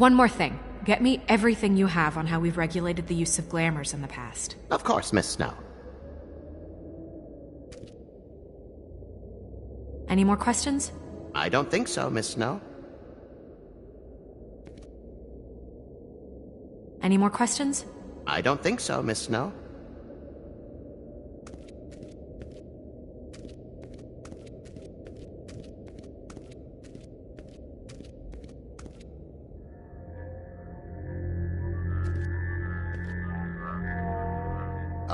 One more thing. Get me everything you have on how we've regulated the use of glamours in the past. Of course, Miss Snow. Any more questions? I don't think so, Miss Snow. Any more questions? I don't think so, Miss Snow.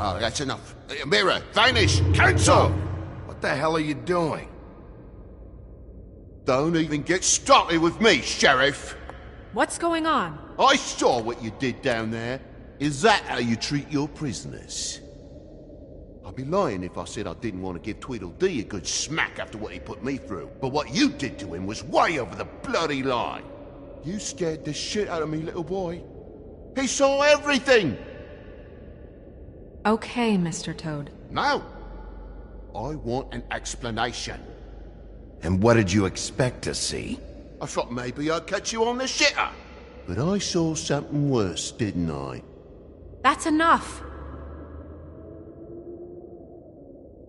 Oh, that's enough. Mirror, vanish, cancel! What the hell are you doing? Don't even get started with me, Sheriff. What's going on? I saw what you did down there. Is that how you treat your prisoners? I'd be lying if I said I didn't want to give Tweedledee a good smack after what he put me through. But what you did to him was way over the bloody line. You scared the shit out of me, little boy. He saw everything! Okay, Mr. Toad. No. I want an explanation. And what did you expect to see? I thought maybe I'd catch you on the shitter. But I saw something worse, didn't I? That's enough!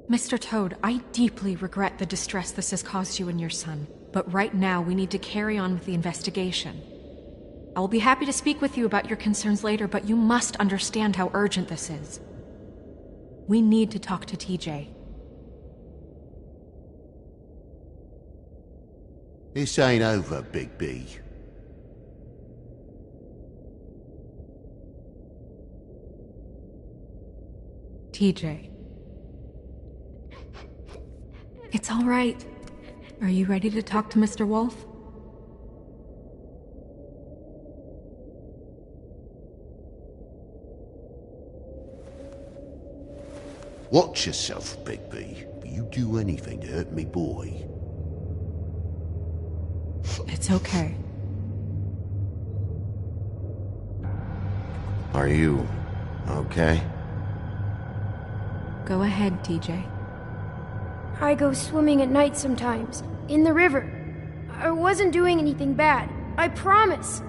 Mr. Toad, I deeply regret the distress this has caused you and your son. But right now, we need to carry on with the investigation. I will be happy to speak with you about your concerns later, but you must understand how urgent this is. We need to talk to TJ. This ain't over, Big B. TJ. It's all right. Are you ready to talk to Mr. Wolf? Watch yourself, Bigby. You do anything to hurt me boy. It's okay. Are you okay? Go ahead, TJ. I go swimming at night sometimes, in the river. I wasn't doing anything bad, I promise.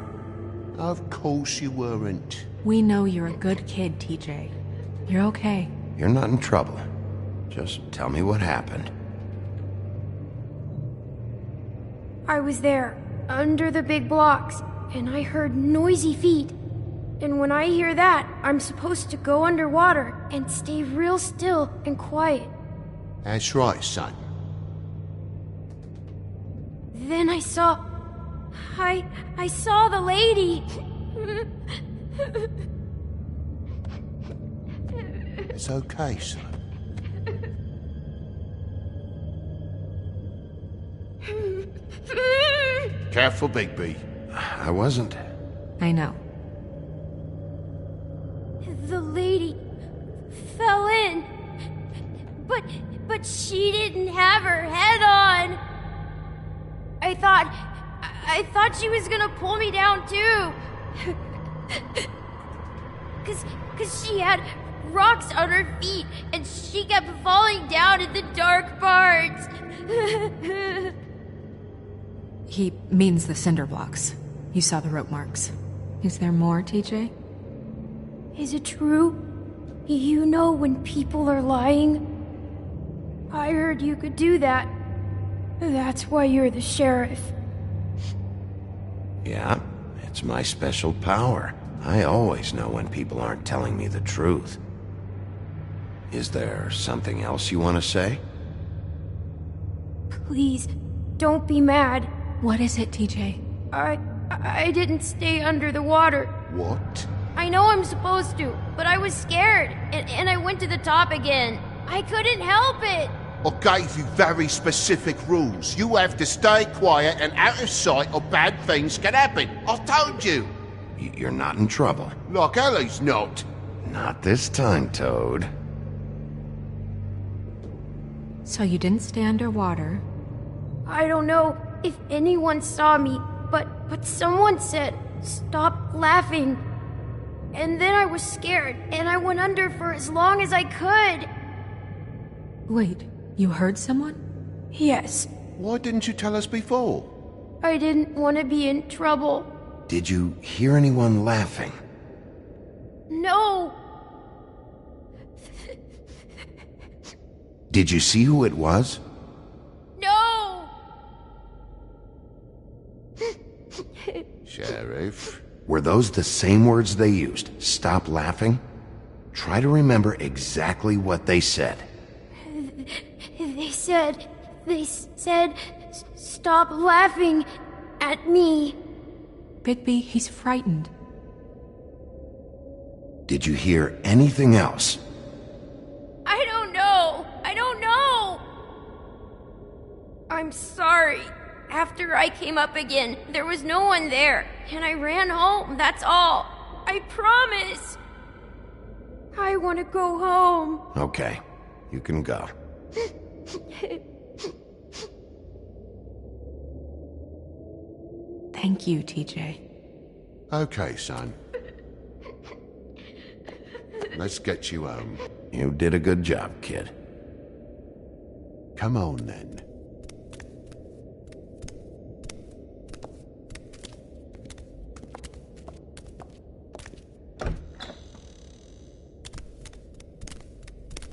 Of course you weren't. We know you're a good kid, TJ. You're okay. You're not in trouble. Just tell me what happened. I was there, under the big blocks, and I heard noisy feet. And when I hear that, I'm supposed to go underwater and stay real still and quiet. That's right, son. Then I saw the lady. It's okay, son. Careful, Bigby. I wasn't. I know. The lady fell in. But she didn't have her head on. I thought she was gonna pull me down too. Cause she had rocks on her feet and she kept falling down in the dark parts. He means the cinder blocks. You saw the rope marks. Is there more, TJ? Is it true? You know when people are lying? I heard you could do that. That's why you're the sheriff. Yeah, it's my special power. I always know when people aren't telling me the truth. Is there something else you want to say? Please, don't be mad. What is it, TJ? I didn't stay under the water. What? I know I'm supposed to, but I was scared, and I went to the top again. I couldn't help it. I gave you very specific rules. You have to stay quiet and out of sight or bad things can happen. I told you. You're not in trouble. Like Ellie's not. Not this time, Toad. So you didn't stay underwater? I don't know if anyone saw me, but someone said, "Stop laughing." And then I was scared, and I went under for as long as I could. Wait, you heard someone? Yes. Why didn't you tell us before? I didn't want to be in trouble. Did you hear anyone laughing? No. Did you see who it was? No. Sheriff? Were those the same words they used? Stop laughing? Try to remember exactly what they said. They said, "Stop laughing at me." Bigby, he's frightened. Did you hear anything else? I don't know. I'm sorry. After I came up again, there was no one there, and I ran home, that's all. I promise. I want to go home. Okay, you can go. Thank you, TJ. Okay, son. Let's get you home. You did a good job, kid. Come on, then.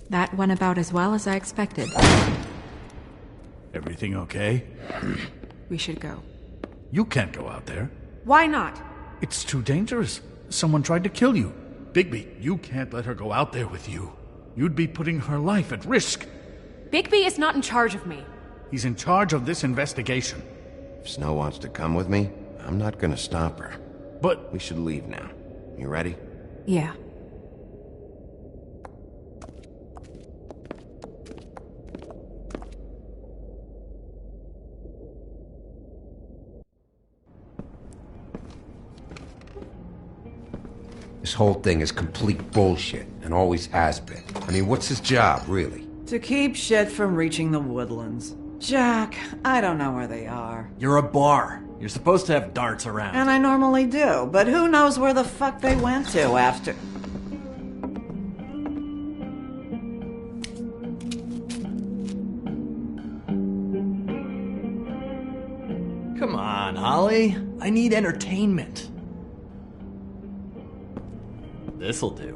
That went about as well as I expected. Everything okay? We should go. You can't go out there. Why not? It's too dangerous. Someone tried to kill you. Bigby, you can't let her go out there with you. You'd be putting her life at risk. Bigby is not in charge of me. He's in charge of this investigation. If Snow wants to come with me, I'm not gonna stop her. But we should leave now. You ready? Yeah. This whole thing is complete bullshit, and always has been. I mean, what's his job, really? To keep shit from reaching the woodlands. Jack, I don't know where they are. You're a bar. You're supposed to have darts around. And I normally do, but who knows where the fuck they went to after... Come on, Holly. I need entertainment. This'll do.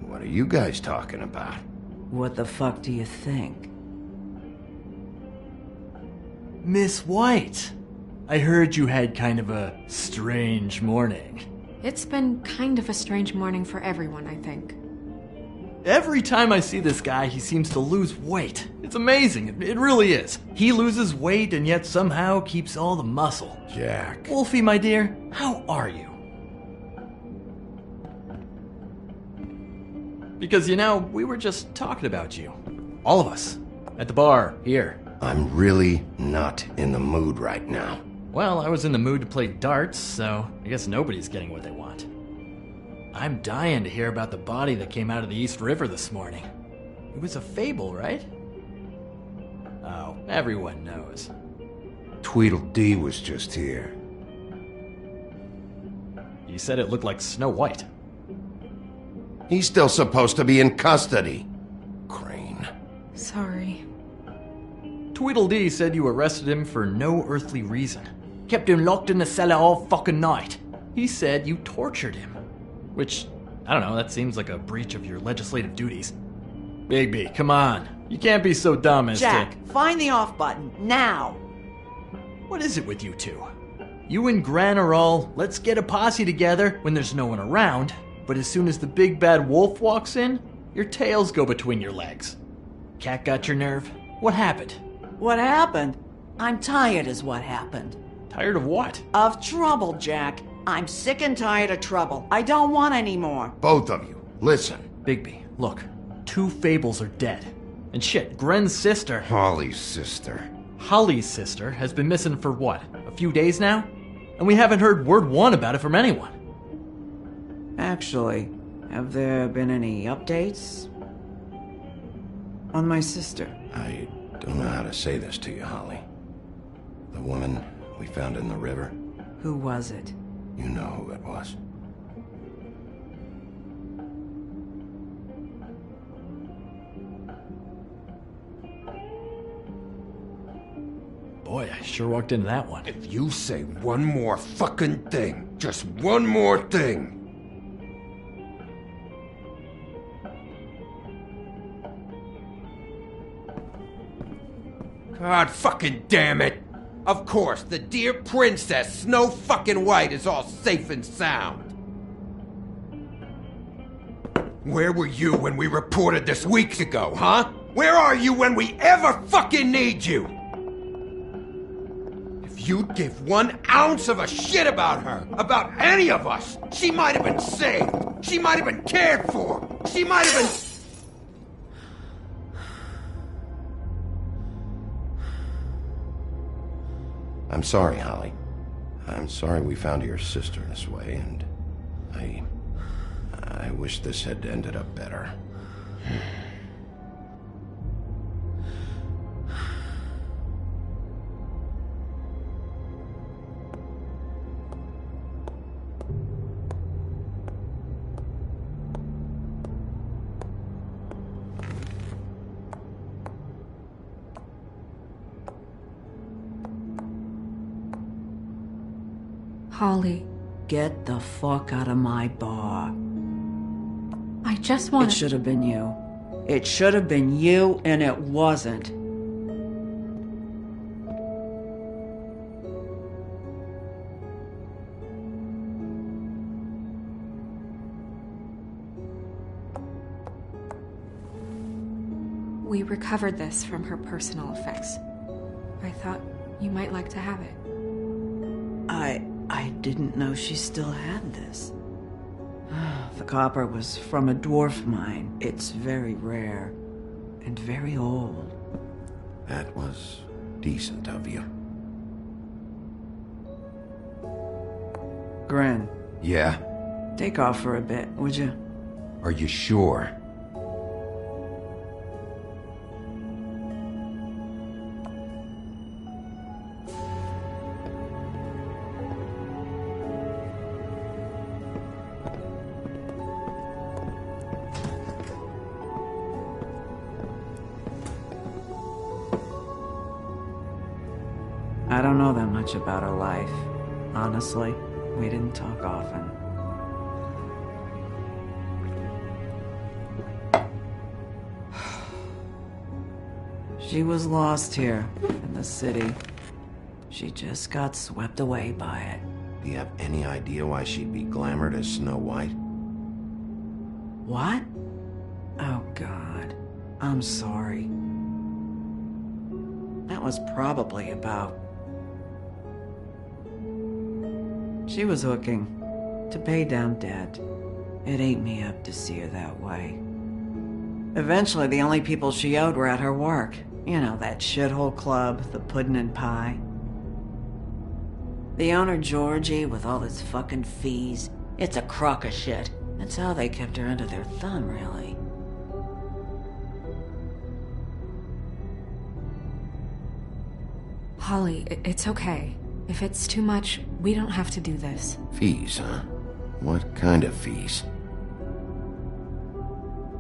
What are you guys talking about? What the fuck do you think? Miss White, I heard you had kind of a strange morning. It's been kind of a strange morning for everyone, I think. Every time I see this guy, he seems to lose weight. It's amazing. It really is. He loses weight and yet somehow keeps all the muscle. Jack. Wolfie, my dear, how are you? Because, you know, we were just talking about you. All of us. At the bar, here. I'm really not in the mood right now. Well, I was in the mood to play darts, so I guess nobody's getting what they want. I'm dying to hear about the body that came out of the East River this morning. It was a fable, right? Oh, everyone knows. Tweedledee was just here. You said it looked like Snow White. He's still supposed to be in custody. Crane. Sorry. Tweedledee said you arrested him for no earthly reason. Kept him locked in the cellar all fucking night. He said you tortured him. Which, I don't know, that seems like a breach of your legislative duties. Bigby, come on. You can't be so dumb as Jack, find the off button, now! What is it with you two? You and Gran are all, let's get a posse together when there's no one around, but as soon as the big bad wolf walks in, your tails go between your legs. Cat got your nerve? What happened? What happened? I'm tired is what happened. Tired of what? Of trouble, Jack. I'm sick and tired of trouble. I don't want any more. Both of you, listen. Bigby, look. 2 fables are dead. And shit, Gren's sister... Holly's sister. Holly's sister has been missing for what, a few days now? And we haven't heard word one about it from anyone. Actually, have there been any updates? On my sister? I don't know how to say this to you, Holly. The woman we found in the river. Who was it? You know who it was. Boy, I sure walked into that one. If you say one more fucking thing, just one more thing. God fucking damn it! Of course, the dear princess, Snow fucking White, is all safe and sound. Where were you when we reported this weeks ago, huh? Where are you when we ever fucking need you? If you'd give 1 ounce of a shit about her, about any of us, she might have been saved. She might have been cared for. She might have been... I'm sorry, Holly. I'm sorry we found your sister this way, and I wish this had ended up better. Holly. Get the fuck out of my bar. I just want It should have been you. It should have been you, and it wasn't. We recovered this from her personal effects. I thought you might like to have it. I didn't know she still had this. The copper was from a dwarf mine. It's very rare and very old. That was decent of you. Gren, Yeah? take off for a bit, would you? Are you sure? I don't know that much about her life. Honestly, we didn't talk often. She was lost here, in the city. She just got swept away by it. Do you have any idea why she'd be glamored as Snow White? What? Oh, God. I'm sorry. That was probably about... She was hooking to pay down debt. It ate me up to see her that way. Eventually, the only people she owed were at her work. You know, that shithole club, the Puddin' and Pie. The owner, Georgie, with all his fucking fees, it's a crock of shit. That's how they kept her under their thumb, really. Holly, it's okay. If it's too much, we don't have to do this. Fees, huh? What kind of fees?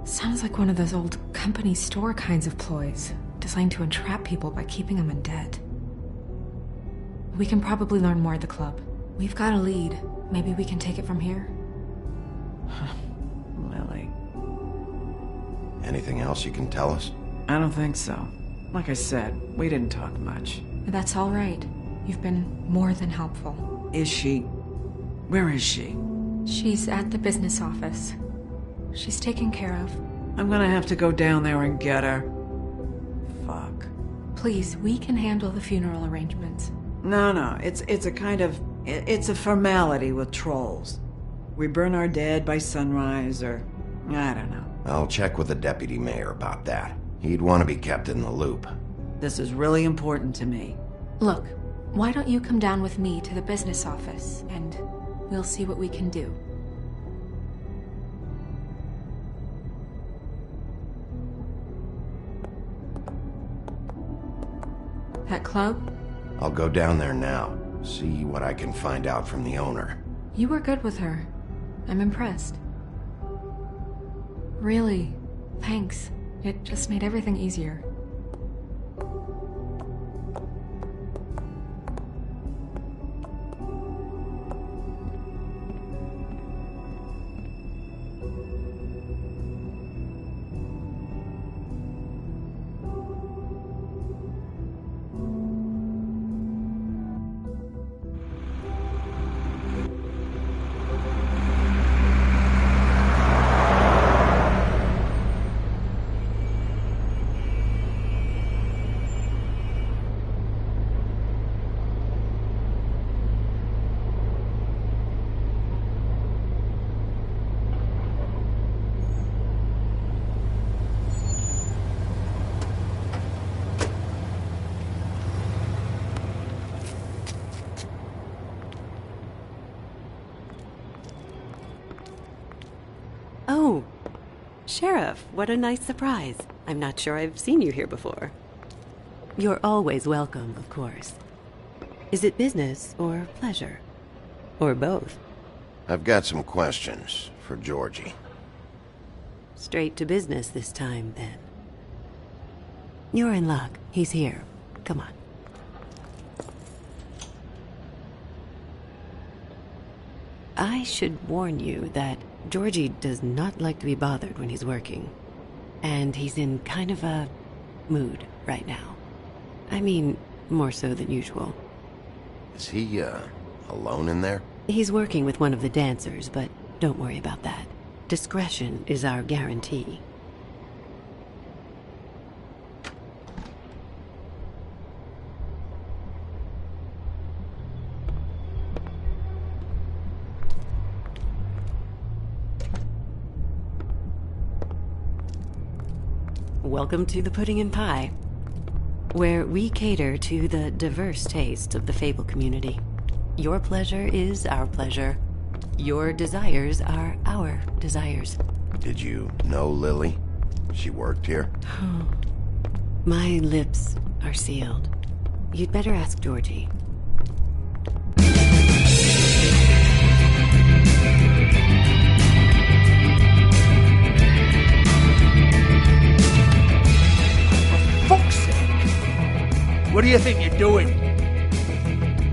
Sounds like one of those old company store kinds of ploys, designed to entrap people by keeping them in debt. We can probably learn more at the club. We've got a lead. Maybe we can take it from here? Lily. Anything else you can tell us? I don't think so. Like I said, we didn't talk much. That's all right. You've been more than helpful. Is she... Where is she? She's at the business office. She's taken care of. I'm gonna have to go down there and get her. Fuck. Please, we can handle the funeral arrangements. No, it's a kind of... It's a formality with trolls. We burn our dead by sunrise, or... I don't know. I'll check with the deputy mayor about that. He'd want to be kept in the loop. This is really important to me. Look, why don't you come down with me to the business office, and we'll see what we can do. That club? I'll go down there now, see what I can find out from the owner. You were good with her. I'm impressed. Really, thanks. It just made everything easier. Oh, Sheriff, what a nice surprise. I'm not sure I've seen you here before. You're always welcome, of course. Is it business or pleasure? Or both? I've got some questions for Georgie. Straight to business this time, then. You're in luck. He's here. Come on. I should warn you that Georgie does not like to be bothered when he's working. And he's in kind of a mood right now. I mean, more so than usual. Is he, alone in there? He's working with one of the dancers, but don't worry about that. Discretion is our guarantee. Welcome to the Pudding and Pie, where we cater to the diverse tastes of the Fable community. Your pleasure is our pleasure. Your desires are our desires. Did you know Lily? She worked here? My lips are sealed. You'd better ask Georgie. Fuck's sake! What do you think you're doing?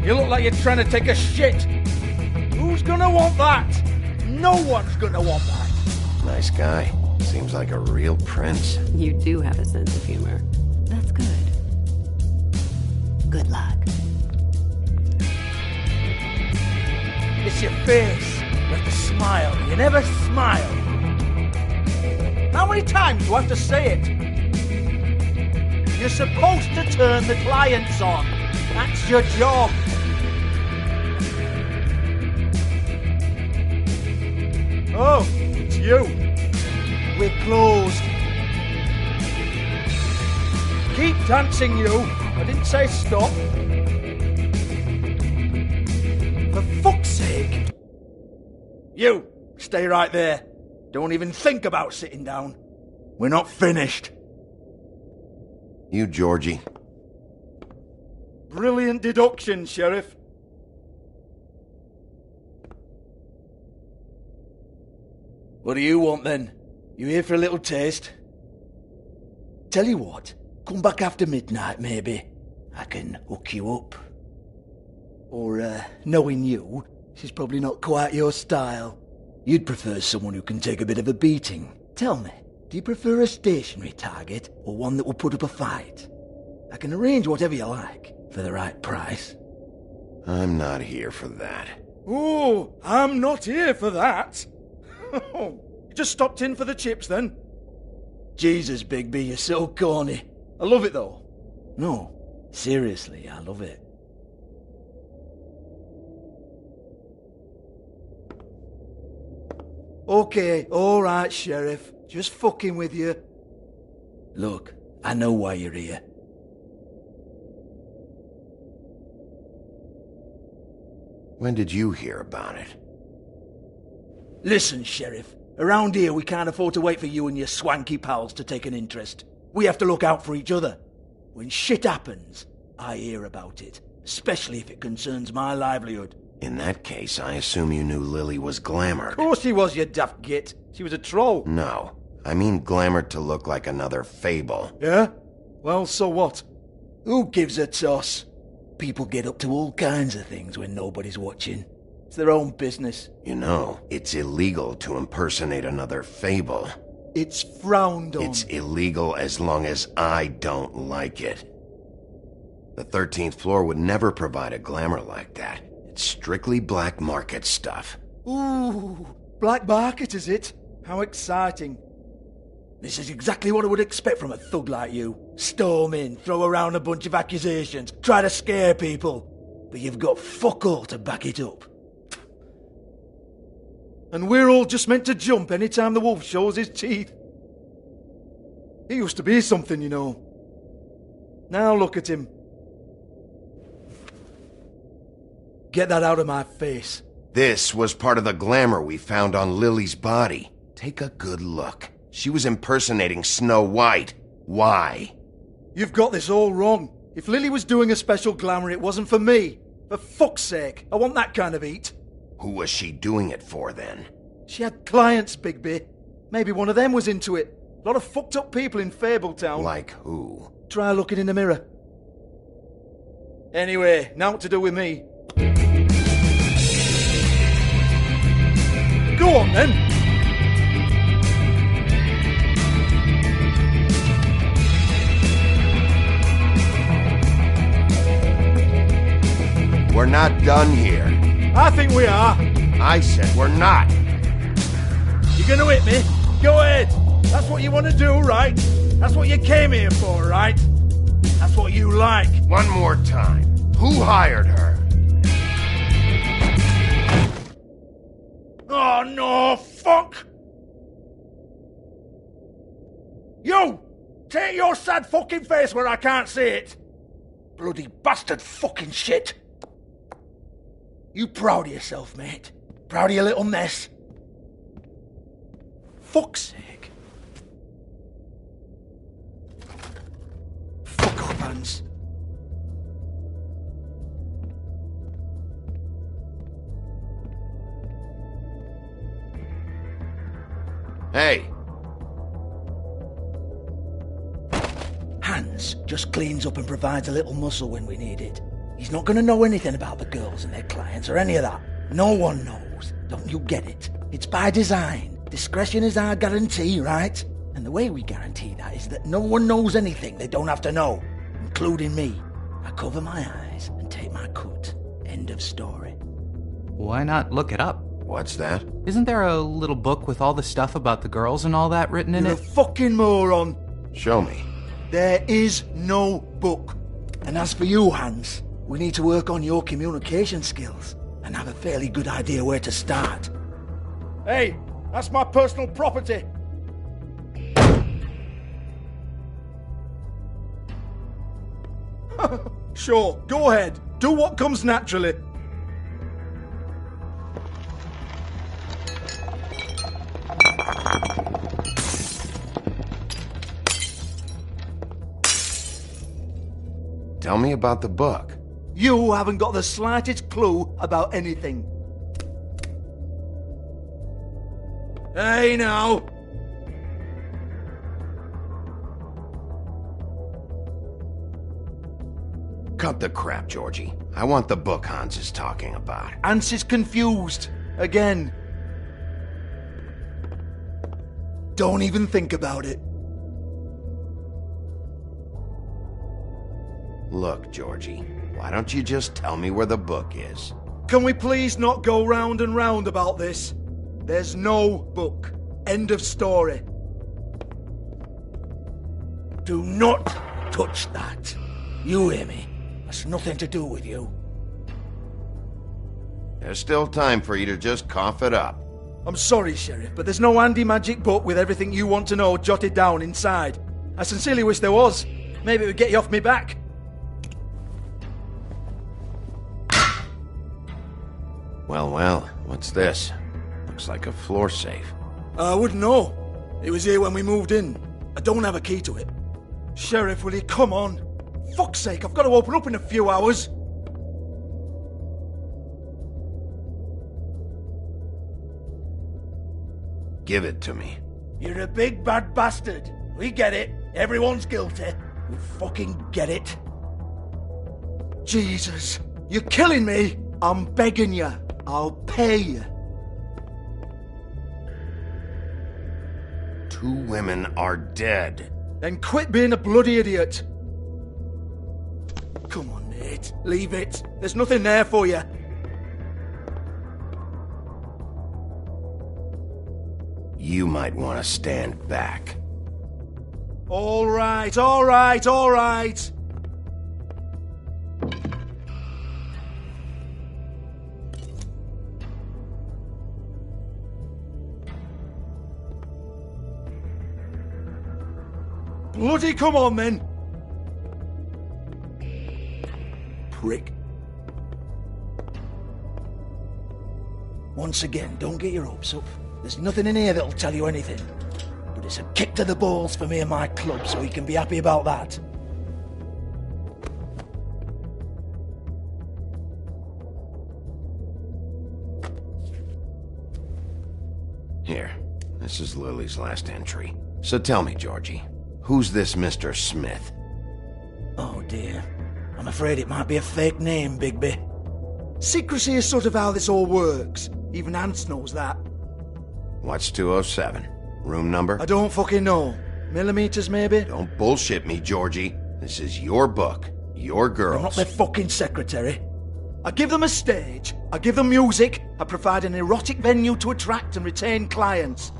You look like you're trying to take a shit. Who's gonna want that? No one's gonna want that. Nice guy. Seems like a real prince. You do have a sense of humor. That's good. Good luck. It's your face. You have to smile. You never smile. How many times do I have to say it? You're supposed to turn the clients on. That's your job. Oh, it's you. We're closed. Keep dancing, you. I didn't say stop. For fuck's sake. You, stay right there. Don't even think about sitting down. We're not finished. You, Georgie. Brilliant deduction, Sheriff. What do you want, then? You here for a little taste? Tell you what, come back after midnight, maybe. I can hook you up. Or, knowing you, she's probably not quite your style. You'd prefer someone who can take a bit of a beating. Tell me, do you prefer a stationary target, or one that will put up a fight? I can arrange whatever you like, for the right price. I'm not here for that. Oh, I'm not here for that. You just stopped in for the chips, then? Jesus, Bigby, you're so corny. I love it, though. No, seriously, I love it. Okay, alright, Sheriff. Just fucking with you. Look, I know why you're here. When did you hear about it? Listen, Sheriff. Around here, we can't afford to wait for you and your swanky pals to take an interest. We have to look out for each other. When shit happens, I hear about it. Especially if it concerns my livelihood. In that case, I assume you knew Lily was glamored. Of course she was, you daft git. She was a troll. No. I mean glamored to look like another Fable. Yeah? Well, so what? Who gives a toss? People get up to all kinds of things when nobody's watching. It's their own business. You know, it's illegal to impersonate another Fable. It's frowned on. It's illegal as long as I don't like it. The 13th floor would never provide a glamour like that. It's strictly black market stuff. Ooh, black market is it? How exciting. This is exactly what I would expect from a thug like you. Storm in, throw around a bunch of accusations, try to scare people. But you've got fuck all to back it up. And we're all just meant to jump any time the wolf shows his teeth. He used to be something, you know. Now look at him. Get that out of my face. This was part of the glamour we found on Lily's body. Take a good look. She was impersonating Snow White. Why? You've got this all wrong. If Lily was doing a special glamour, it wasn't for me. For fuck's sake, I want that kind of eat. Who was she doing it for, then? She had clients, Bigby. Maybe one of them was into it. A lot of fucked up people in Fabletown. Like who? Try looking in the mirror. Anyway, now what to do with me. Go on, then. We're not done here. I think we are. I said we're not. You gonna hit me? Go ahead. That's what you want to do, right? That's what you came here for, right? That's what you like. One more time. Who hired her? Oh, no, fuck! You! Take your sad fucking face where I can't see it! Bloody bastard fucking shit! You proud of yourself, mate? Proud of your little mess? Fuck's sake. Fuck off, Hans. Hey! Hans just cleans up and provides a little muscle when we need it. He's not going to know anything about the girls and their clients or any of that. No one knows. Don't you get it? It's by design. Discretion is our guarantee, right? And the way we guarantee that is that no one knows anything they don't have to know, including me. I cover my eyes and take my cut. End of story. Why not look it up? What's that? Isn't there a little book with all the stuff about the girls and all that written in You're it? a fucking moron. Show me. There is no book. And as for you, Hans, we need to work on your communication skills and have a fairly good idea where to start. Hey, that's my personal property. Sure, go ahead. Do what comes naturally. Tell me about the book. You haven't got the slightest clue about anything. Hey, now. Cut the crap, Georgie. I want the book Hans is talking about. Hans is confused. Again. Don't even think about it. Look, Georgie, why don't you just tell me where the book is? Can we please not go round and round about this? There's no book. End of story. Do not touch that. You hear me? That's nothing to do with you. There's still time for you to just cough it up. I'm sorry, Sheriff, but there's no handy magic book with everything you want to know jotted down inside. I sincerely wish there was. Maybe it would get you off me back. Well, what's this? Looks like a floor safe. I wouldn't know. It was here when we moved in. I don't have a key to it. Sheriff, will you come on? Fuck's sake, I've got to open up in a few hours. Give it to me. You're a big bad bastard. We get it. Everyone's guilty. We fucking get it. Jesus, you're killing me. I'm begging you. I'll pay you. 2 women are dead. Then quit being a bloody idiot. Come on, Nate. Leave it. There's nothing there for you. You might want to stand back. All right, all right, all right. Bloody come on, then. Prick. Once again, don't get your hopes up. There's nothing in here that'll tell you anything. But it's a kick to the balls for me and my club, so you can be happy about that. Here, this is Lily's last entry. So tell me, Georgie, who's this Mr. Smith? Oh dear. I'm afraid it might be a fake name, Bigby. Secrecy is sort of how this all works. Even Hans knows that. What's 207? Room number? I don't fucking know. Millimeters, maybe? Don't bullshit me, Georgie. This is your book. Your girls. I'm not their fucking secretary. I give them a stage. I give them music. I provide an erotic venue to attract and retain clients.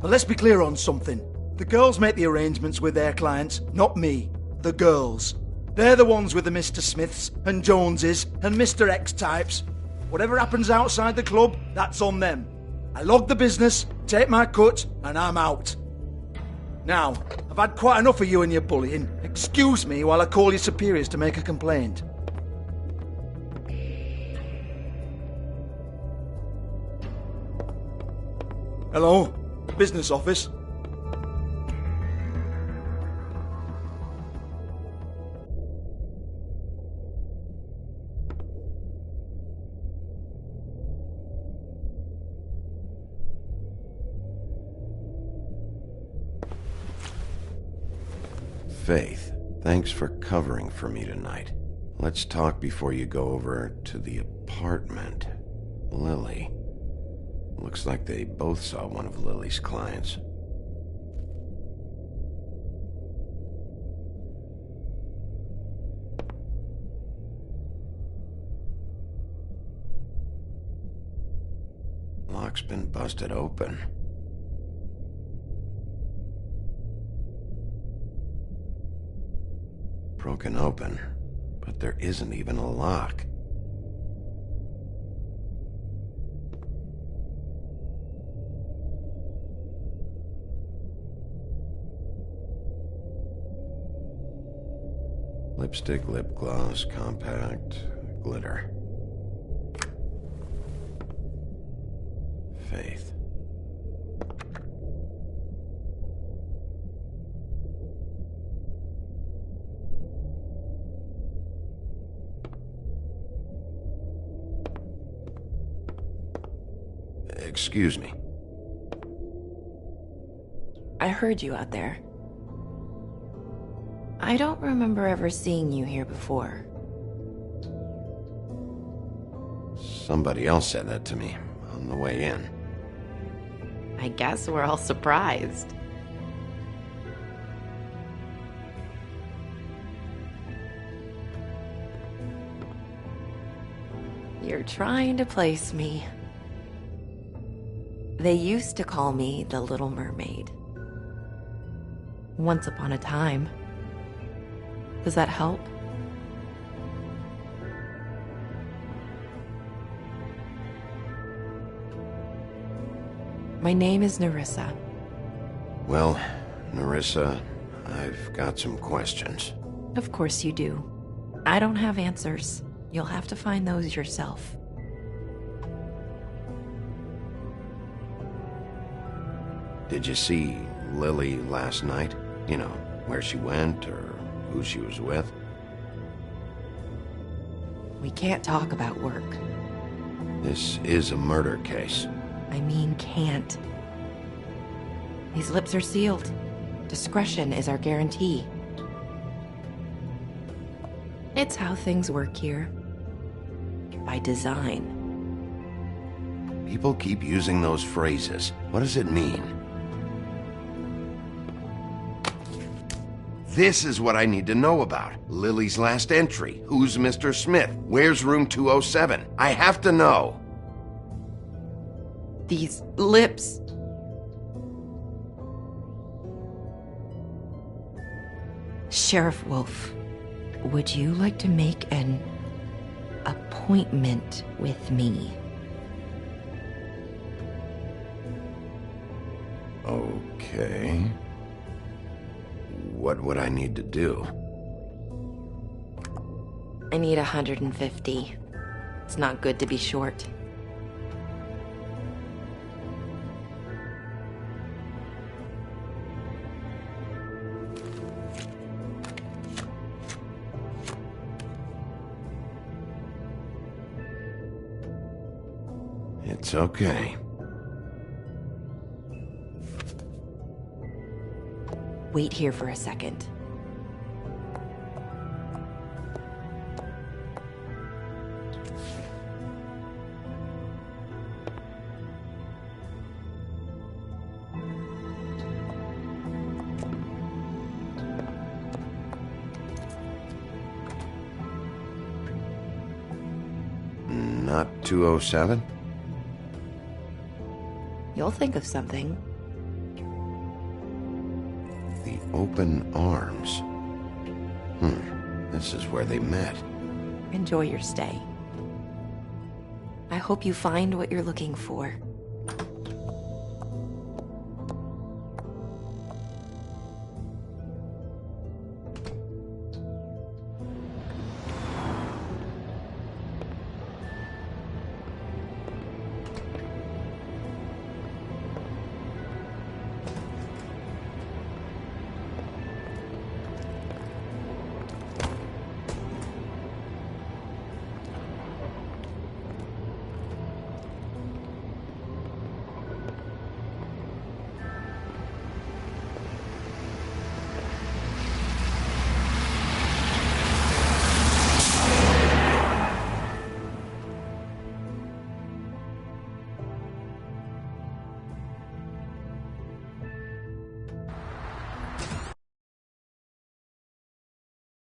But let's be clear on something. The girls make the arrangements with their clients, not me. The girls. They're the ones with the Mr. Smiths and Joneses and Mr. X types. Whatever happens outside the club, that's on them. I log the business, take my cut, and I'm out. Now, I've had quite enough of you and your bullying. Excuse me while I call your superiors to make a complaint. Hello? Business office? Faith, thanks for covering for me tonight. Let's talk before you go over to the apartment. Lily. Looks like they both saw one of Lily's clients. Lock's been busted open. Broken open, but there isn't even a lock. Lipstick, lip gloss, compact, glitter. Faith. Excuse me. I heard you out there. I don't remember ever seeing you here before. Somebody else said that to me on the way in. I guess we're all surprised. You're trying to place me. They used to call me the Little Mermaid. Once upon a time. Does that help? My name is Nerissa. Well, Nerissa, I've got some questions. Of course you do. I don't have answers. You'll have to find those yourself. Did you see Lily last night? You know, where she went or who she was with? We can't talk about work. This is a murder case. I mean can't. These lips are sealed. Discretion is our guarantee. It's how things work here. By design. People keep using those phrases. What does it mean? This is what I need to know about. Lily's last entry. Who's Mr. Smith? Where's room 207? I have to know. These lips. Sheriff Wolf, would you like to make an appointment with me? Okay. What would I need to do? I need 150. It's not good to be short. It's okay. Wait here for a second. Not 207? You'll think of something. The open arms. This is where they met. Enjoy your stay. I hope you find what you're looking for.